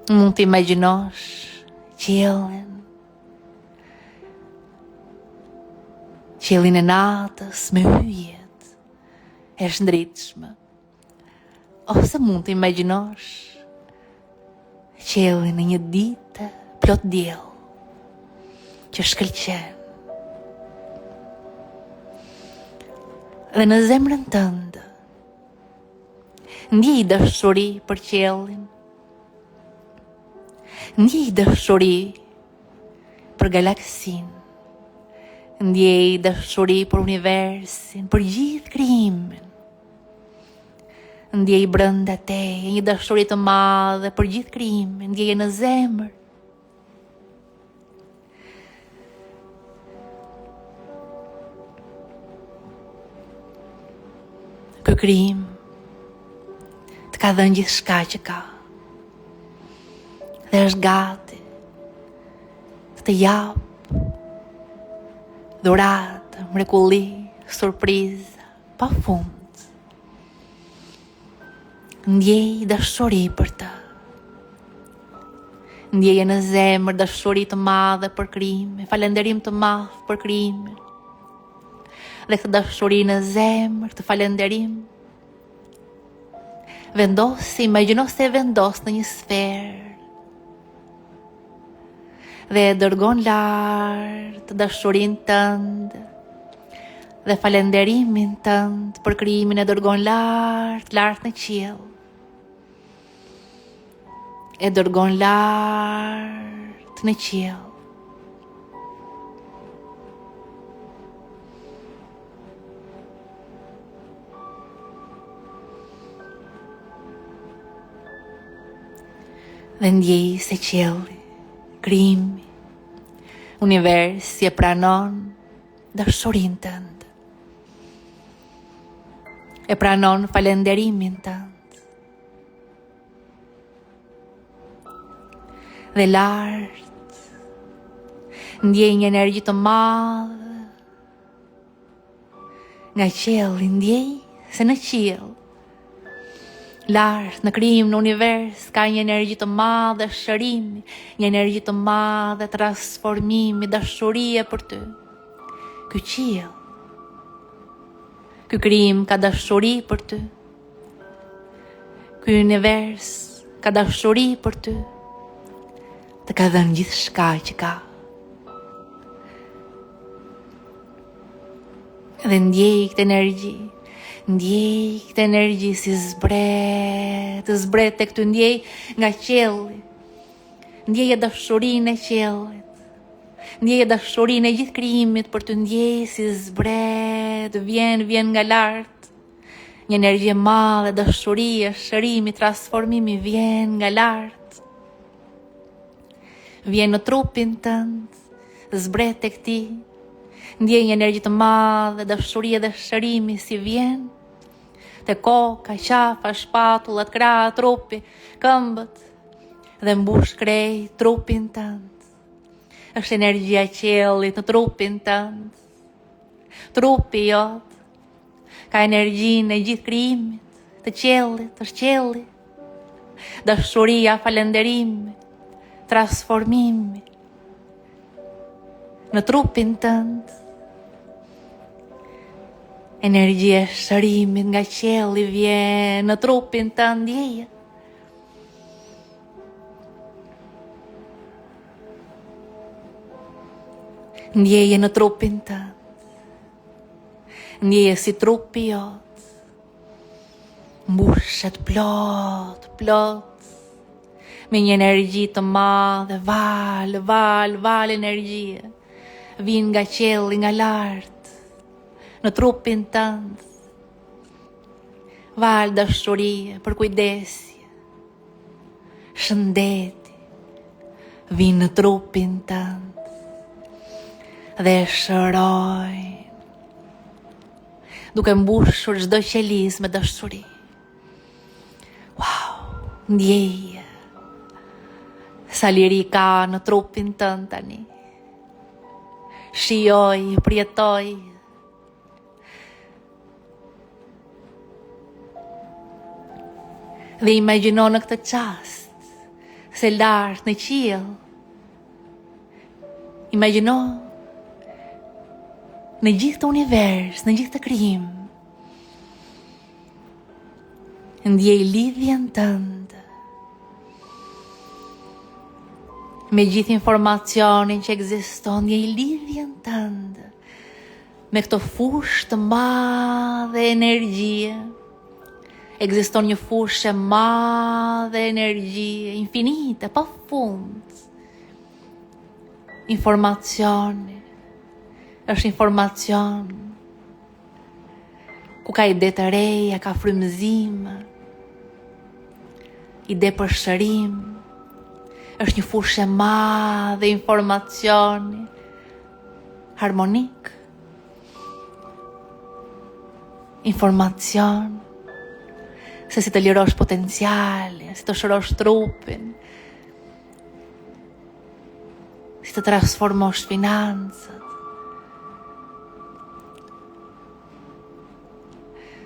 Mund të imagjinosh qiellin, qiellin e natës me yjet e shndritshme. Ose mund të imagjinosh qiellin e një dite plot diell që shkëlqen. Dhe në zemrën tënde ndjej dashuri për qiellin. Ndjej dashuri për galaksin. Ndjej dashuri për universin, për gjithë krijimin. Ndjej brenda teje një dashuri të madhe për gjithë krijimin. Ndjeje në zemër. Ky krijim të ka dhënë gjithçka që ka. Dhe është gati të jap dhuratë, mrekulli, surpriza pa fund. Ndjej dashuri për të. Ndjeje në zemër dashuri të madhe për krijimin, falënderim të madh për krijimin. Dhe këtë dashuri në zemër, këtë falënderim, imagjino se vendos në një sferë. Dhe dërgon lart dashurinë tënde dhe falënderimin tënd për krijimin e dërgon lart në qiell. E dërgon lart në qiell. Dhe ndjej se qielli, krijimi, universi e pranon dashurinë tënde. E pranon falënderimin tënd. Dhe lart ndjej një energji të madhe nga qielli, ndjej se në qiell, lart në krijim, në univers, ka një energji të madhe shërimi, një energji të madhe transformimi, dashurie për ty. Ky qiell Ky krijim ka dashuri për ty. Ky univers ka dashuri për ty. Të ka dhënë gjithçka që ka. Dhe ndjej këtë energji si zbret tek ty, ndjej nga qielli. Ndjeje dashurinë e qiellit. Ndjeje dashurinë e gjithë krijimit për të, ndjej si zbret, vjen nga lart. Një energji e madhe, dashurie, shërimi, transformimi vjen nga lart. Vjen në trupin tënd, zbret tek ti. Ndjej një energji të madhe, dashurie dhe shërimi si vjen te koka, qafa, shpatullat, krahët, trupi, këmbët dhe mbush krejt trupin tënd. Është energjia e qiellit në trupin tënd. Trupi jot ka energjinë e gjithë krijimit të qiellit, është qielli. Dashuria, falënderimi, transformimi në trupin tënd. Energjia e shërimit nga qielli vjen në trupin tënd, ndjeje. Ndjeje në trupin tënd. Ndjeje si trupi jot mbushet plot me një energji të madhe, val energjie. Vin nga qielli, nga lart, në trupin tënd. Val dashurie, përkujdesje, shëndeti, vin në trupin tënd dhe shërojnë, duke mbushur çdo qelizë me dashuri. Wow, ndjeje sa liri ka në trupin tënd tani. Shijoj, përjetoj. Dhe imagjino në këtë çast se lart në qiell. Imagjino në gjithë të univers, në gjithë të krijim. Ndjej lidhjen tënde me gjithë informacionin që ekziston, ndjej lidhjen tënde me këto fushë të madhe energjie. Ekziston një fushë e madhe energjie, infinite, pa fund. Informacioni është informacion ku ka ide të reja, ka frymëzim, ide për shërim. Është një fushë e madhe informacioni, harmonik. Informacion se si të lirosh potencialin, si të shërosh trupin, si të transformosh financat,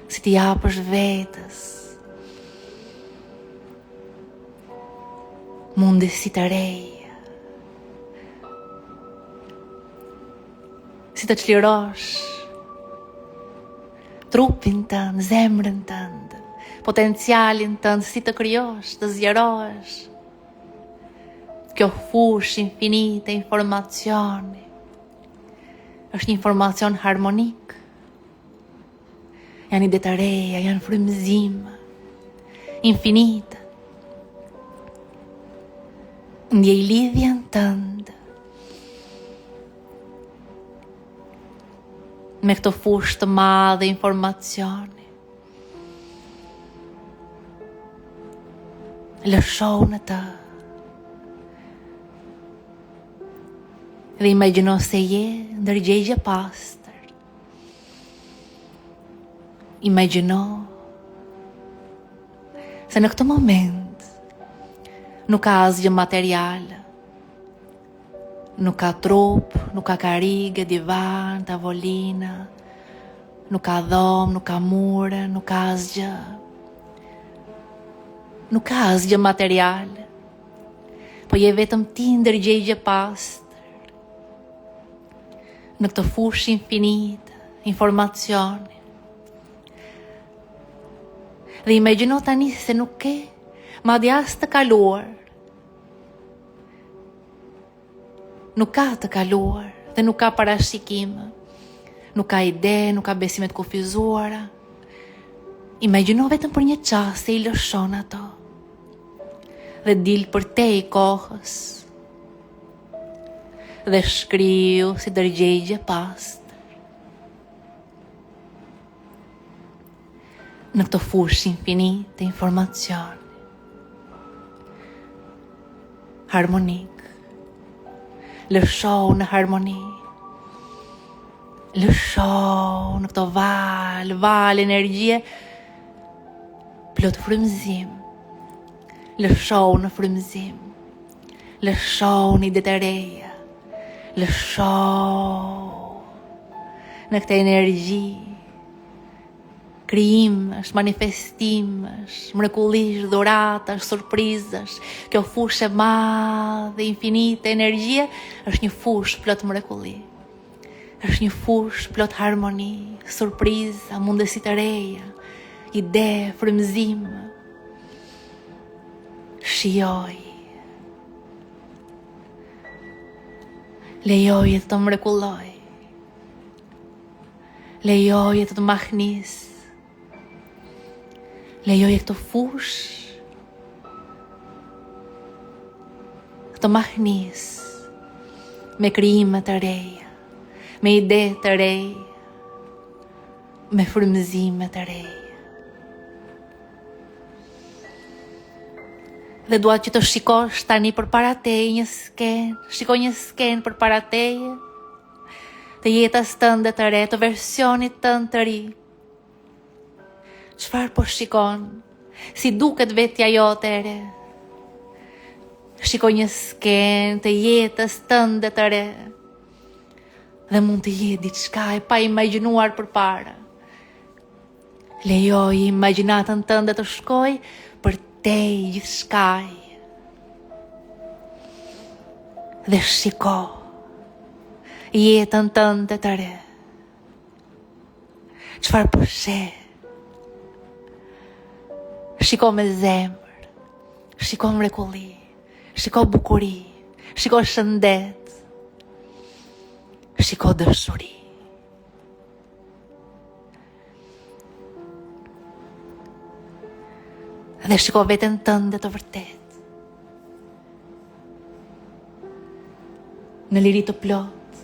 si të japësh vetës mundësi të reja, si të çlirosh trupin tënd, zemrën tënd, potencialin tënd, si të krijosh, të zgjerosh. Kjo fushë infinite informacioni është një informacion harmonik. Janë ide të reja, janë frymëzime infinite. Ndjej lidhjen tënde me këto fushë të madhe informacioni. Lëshohu në të dhe imagjino se je ndërgjegje pastër. Imagjino se në këtë moment nuk ka asgjë materiale. Nuk ka trup, nuk ka karige, divan, tavolina, nuk ka dhomë, nuk ka mure, nuk ka asgjë. Nuk ka asgjë materiale, po je vetëm ti ndërgjegje pastër në këtë fushë infinite, informacioni. Dhe imagjino tani se nuk ke madje as të kaluar. Nuk ka të kaluar dhe nuk ka parashikim. Nuk ka ide, nuk ka besimet kufizuara. Imagjino vetëm për një qast se i lëshon ato. Dhe dil për te i kohës. Dhe shkriu si dërgjegje pastër. Në këto fushë infinite të informacion. Harmonik. Lëshou në harmoni. Lëshou në këto val energjie plot frymëzim. Lëshou në frymëzim. Lëshou në ide të reja. Lëshou në këtë energji. Krijimesh, manifestimesh, mrekullish, dhuratash, surprizash. Kjo fushë e madhe, infinite energjie është një fushë plot mrekulli. Është një fushë plot harmoni, surpriza, mundësi të reja, ide, frymëzim. Shijoj. Lejoje të mrekulloj. Lejoje të mahnis. Lejoje këtë fushë të mahnis me krijime të reja, me ide të reja, me frymëzime të reja. Dhe dua që të shikosh tani përpara teje një skenë, shikoj një skenë përpara teje, të jetës tënde të re, të versionit tënd të ri. Çfarë po shikon? Si duket vetja jote e re? Shikoj një skenë të jetës tënde të re. Dhe mund të jetë diçka e pa imagjinuar përpara. Lejoj imagjinatën tënde të shkoj për te gjithçkaj. Dhe shiko jetën tënde të re. Çfarë po sheh? Shiko me zemër, shiko mrekulli, shiko bukuri, shiko shëndet, shiko dëshuri. Dhe shiko veten tënde të vërtet. Në liri të plot.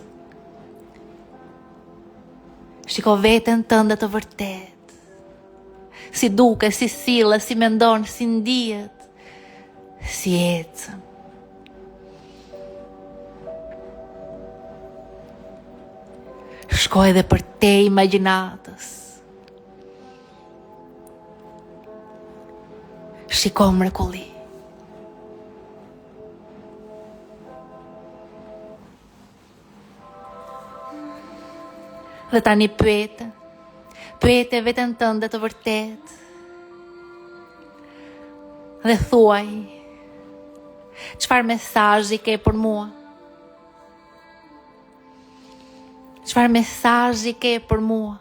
Shiko veten tënde të vërtet. Si duke, si sille, si mendon, si ndihet, si ecën. Shko edhe për te imagjinatës. Shiko mrekulli. Dhe tani pyete veten tënde të vërtet. Dhe thuaj, çfarë mesazhi ke për mua? Çfarë mesazhi ke për mua?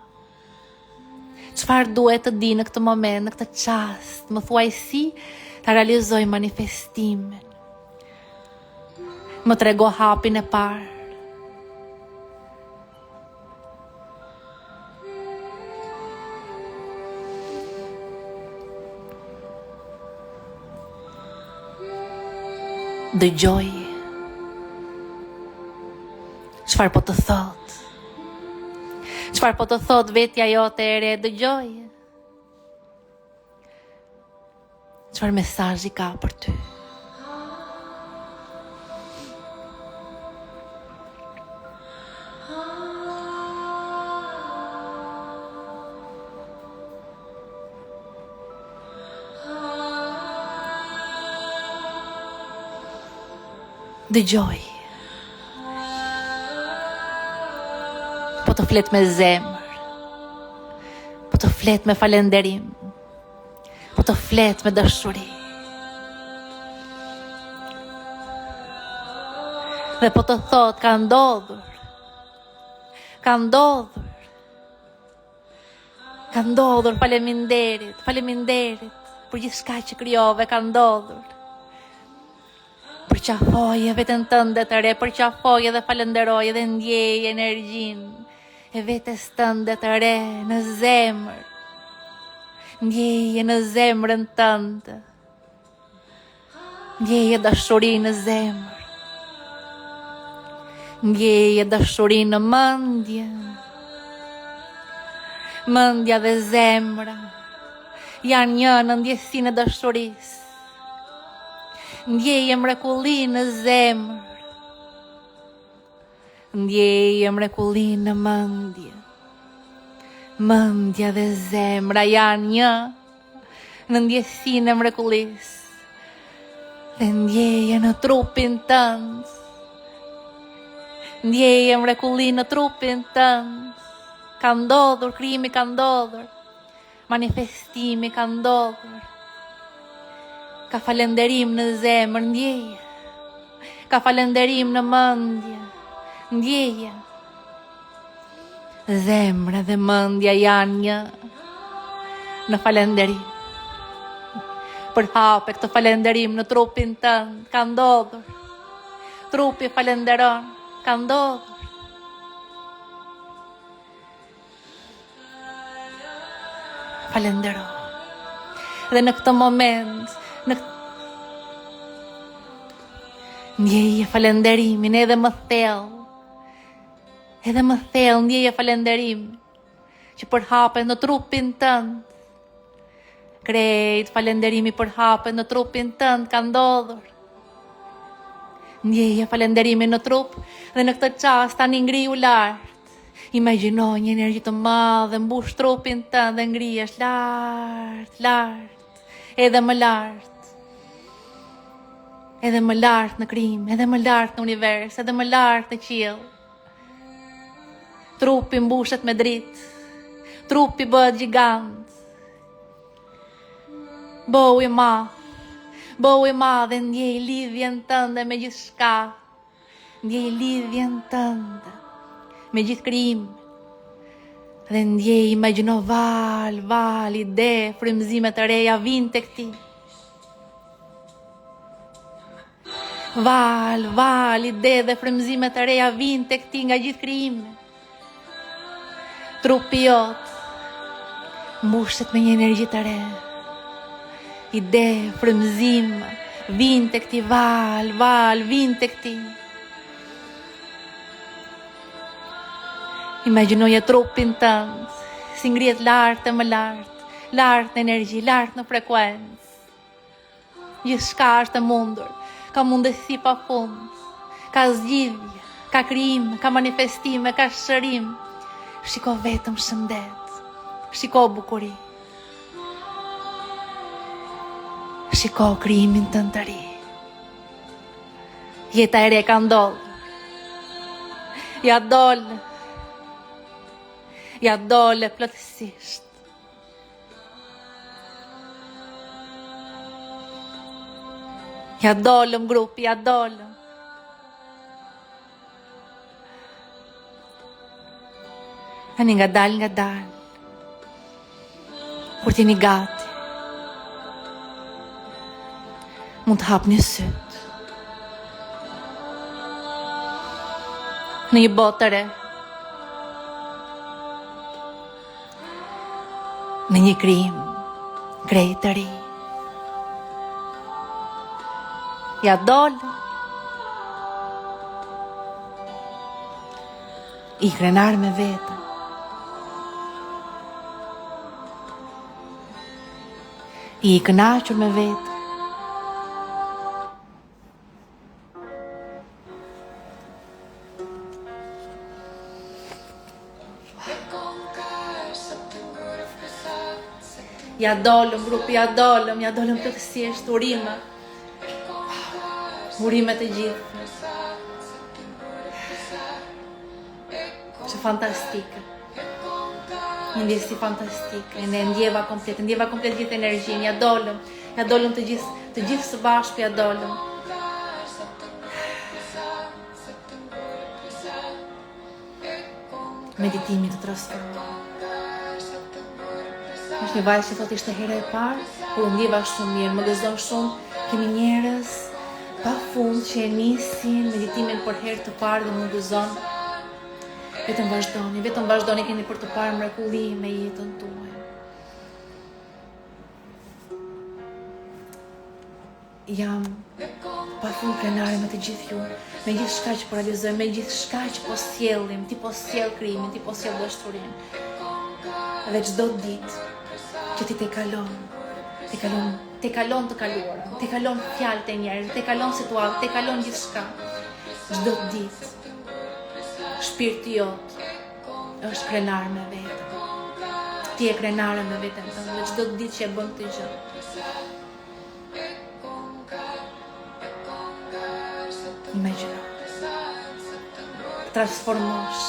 Çfarë duhet të di në këtë moment, në këtë çast? Më thuaj si ta realizoj manifestimin. Më trego hapin e parë. Dëgjoj. Çfarë po të thot? Çfarë po të thot vetja jote e re? Dëgjoj. Çfarë mesazhi ka për ty? Dëgjoj. Po të flet me zemër. Po të flet me falenderim. Po të flet me dashuri. Dhe po të thot, ka ndodhur. Ka ndodhur. Ka ndodhur, faleminderit, faleminderit për gjithçka që krijove, ka ndodhur. Përqafoje veten tënde të re, përqafoje dhe falenderoje dhe ndjeje energjinë e vetes tënde të re në zemër. Ndjeje në zemrën tënde. Ndjeje dashuri në zemër. Ndjeje dashuri në mendje. Mendja dhe zemra janë një në ndjesinë e dashurisë. Ndjeje mrekulli në zemër. Ndjeje mrekulli në mendje. Mendja dhe zemra janë një në ndjesinë e mrekullisë. Dhe ndjeje në trupin tënd. Ndjeje mrekulli në trupin tënd. Ka ndodhur, krijimi ka ndodhur. Manifestimi ka ndodhur. Ka falenderim në zemër, ndjeje. Ka falenderim në mendje, ndjeje. Zemra dhe mendja janë një në falenderim. Përhape këtë falenderim në trupin tënd, ka ndodhur. Trupi falenderon, ka ndodhur. Falendero. Dhe në këtë moment, ndjeje falenderimin edhe më thellë. Edhe më thellë ndjeje falenderim që përhapet në trupin tënd. Krejt falenderimi përhapet në trupin tënd, ka ndodhur. Ndjeje falenderimin në trup dhe në këtë çast tani ngriu lart. Imagjino një energji të madhe mbush trupin tënd dhe ngrihesh lart, lart, edhe më lart. Edhe më lart në krijim, edhe më lart në univers, edhe më lart në qiell. Trupi mbushet me dritë. Trupi bëhet gjigant. Bëu i madh dhe ndjej lidhjen tënde me gjithçka. Ndjej lidhjen tënde me gjithë krijim. Dhe ndjej, imagjino val, ide, frymëzime të reja vijnë tek ti. Val, ide dhe frymëzime të reja vijnë tek ti nga gjithë krijimi. Trupi jot mbushet me një energji të re. Ide, frymëzim, vijnë tek ti, val, vijnë tek ti. Imagjinoje trupin tënd, si ngrihet lart e më lart, lart në energji, lart në frekuencë. Gjithçka është e mundur, ka mundësi pafund, ka zgjidhje, ka krijim, ka manifestime, ka shërim. Shiko vetëm shëndet, shiko bukuri. Shiko krijimin tënd të ri. Jeta e re ka ndodhur. Ja dole plotësisht. Ja dolëm grupi, ja dolëm. Ani nga dal. Kur t'jeni gati, mund të hapni syt. Në një botë të re. Në një krijim krejt të ri. Ja dolë. I krenar me vetën. I kënaqur me vetën. Ja dolëm grupi, ja dolëm plotësisht, urime të gjithë. Që fantastike. Një ndjesi fantastike. Ne ndjeva komplet gjithë energjinë, ja dolëm të gjithë së bashku, ja dolëm. Meditimi të transformuar. Është një vajzë që thotë ishte hera e parë, kur u ndjeva shumë mirë, më gëzon shumë. Kemi njerëz pa fund që e nisin meditimin për herë të parë dhe më gëzon. Vetëm vazhdoni, keni për të parë mrekulli me jetën tuaj. Jam pa fund krenare me të gjithë ju, me gjithë shka që po realizojmë, me gjithë shka që po sjellim, ti po sjell krimin, ti po sjell dashurinë. Dhe çdo ditë që ti te kalon të kaluarën, te kalon fjalët e njerëzve, te kalon situatë, te kalon gjithçka. Çdo ditë shpirti jot është krenar me veten. Ti je krenare me veten tënde, dhe çdo ditë që e bën këtë gjë. Imagjino. Transformosh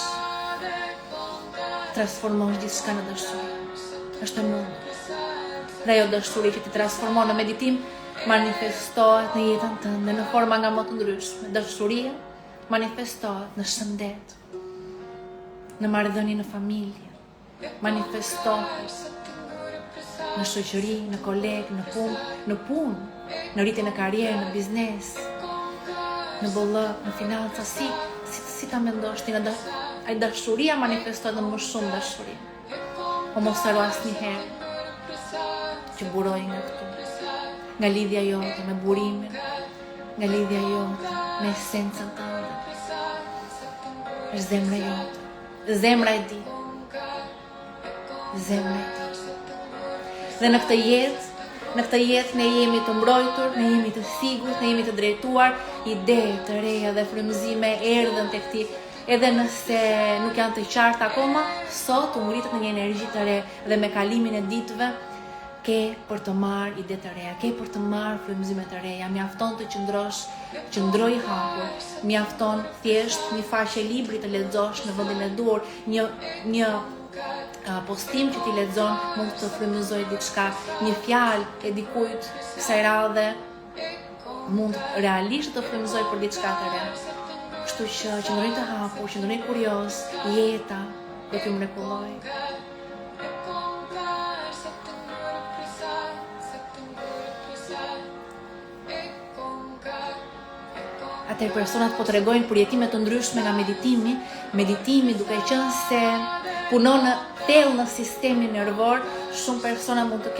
gjithçka në dashuri. Është e mundur. Dhe ajo dashuri që ti transformon në meditim manifestohet në jetën tënde në forma nga më të ndryshme. Dashuria manifestohet në shëndet, në marrëdhënie në familje, manifestohet në shoqëri, në kolegë, në punë, në rritjen e karrierës, në biznes, në bollëk, në financa. Si ta mendosh ti? Ai dashuria manifestohet në më shumë dashuri. O mos haro asnjëherë që buroj nga këtu, nga lidhja jote me burimin, nga lidhja jote me esencën tënde. Është zemra jote, zemra e di. Dhe në këtë jetë ne jemi të mbrojtur, ne jemi të sigurt, ne jemi të drejtuar. Ide të reja dhe frymëzime erdhën tek ti, edhe nëse nuk janë të qarta akoma, sot u ngritet në një energji të re dhe me kalimin e ditëve ke për të marrë ide të reja, ke për të marrë frymëzime të reja. Mjafton të qëndroj i hapur, mjafton thjesht një faqe libri të lexosh në vendin e duhur, një postim që ti lexon mund të frymëzoj diçka, një fjalë e dikujt kësaj radhe mund realisht të frymëzoj për diçka të re. Kështu që qëndroni të hapur, qëndroni kurioz, jeta do t'ju mrekullojë. Atër personat po të regojnë për jetime të ndryshme nga meditimi duke qenë se punon në thellë në sistemin nervor. Shumë persona mund të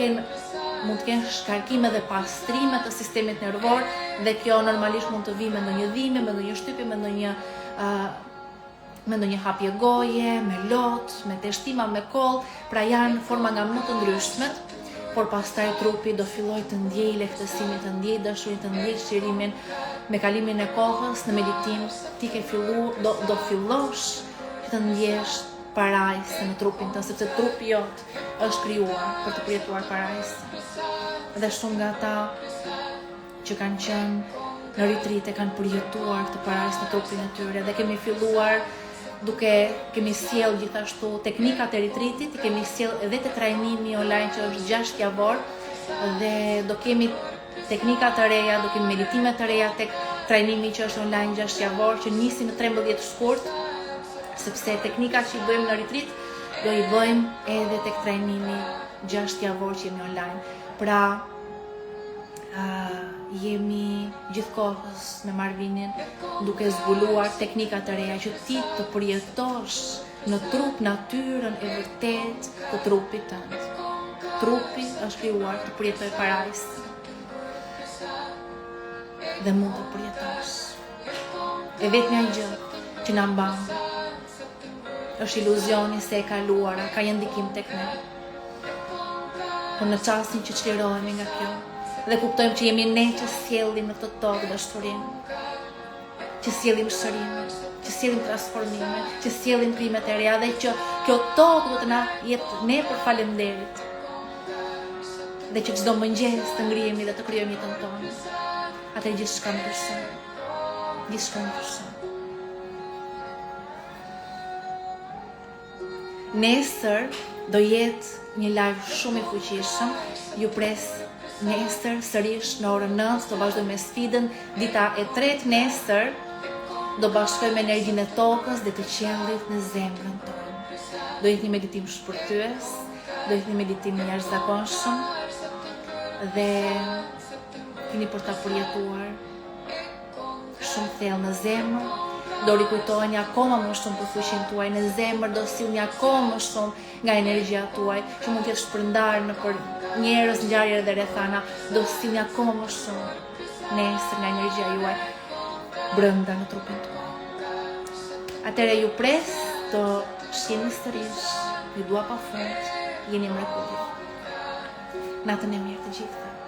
kenë shkarkime dhe pastrime të sistemit nervor, dhe kjo normalisht mund të vi me ndonjë dhimbje, me ndonjë shtypje, me ndonjë hapje goje, me lot, me teshtima, me koll. Pra janë forma nga më të ndryshmet, por pastaj trupi do filloj të ndjej lehtësimin, të ndjej dashurinë, të ndjej shirimin. Me kalimin e kohës në meditim ti do fillosh të ndjesh parajsë në trupin tënd, sepse trupi jot është krijuar për të përjetuar parajsë. Dhe shumë nga ata që kanë qenë në retreat kanë përjetuar këtë parajsë në trupin e tyre, dhe kemi filluar kemi sjell gjithashtu teknikat e retreatit, kemi sjell edhe te trajnimi online që është 6 javor, dhe do kemi teknika të reja, do kemi meditime të reja tek trajnimi që është online 6 javor, që nisi në 13 shkurt, sepse teknika që i bëjmë në retreat do i bëjmë edhe tek trajnimi 6 javor që jemi online. Pra jemi gjithkohës me Marvinin duke zbuluar teknika të reja që ti të përjetosh në trup natyrën e vërtet të trupit tënd. Trupi është krijuar të përjetoj parajsë dhe mund të përjetosh. E vetmja gjë që na mban është iluzioni se e kaluara ka një ndikim tek ne. Por në çastin që çlirohemi nga kjo dhe kuptojmë që jemi ne që sjellim në këtë tokë dashurinë, që sjellim shërimin, që sjellim transformime, që sjellim krimet e reja, dhe që kjo tokë do të na jetë ne për falënderit. Dhe që çdo mëngjes të ngrihemi dhe të krijojmë jetën tonë. Atë gjithçka ndryshon. Gjithçka ndryshon. Nesër do jetë një live shumë i fuqishëm. Ju pres nesër sërish në orën 9 do vazhdojmë me sfidën. Dita e tretë nesër do bashkojmë energjinë e tokës dhe të qiellit në zemrën tonë. Do jetë një meditim shpërthyes, Do i një meditim një jashtëzakonshëm dhe keni për ta përjetuar shumë thellë në zemër. Do rikujtoheni akoma më shumë për fuqinë tuaj në zemër, do sillni akoma më shumë nga energjia tuaj, që mund të jetë shpërndarë në për njerëz, ngjarje dhe rrethana, do sillni akoma më shumë nesër nga energjia juaj brenda në trupin tuaj. Atëherë ju pres të shihni sërish, ju dua pafund, jeni mrekulli. Natën e mirë të gjithëve.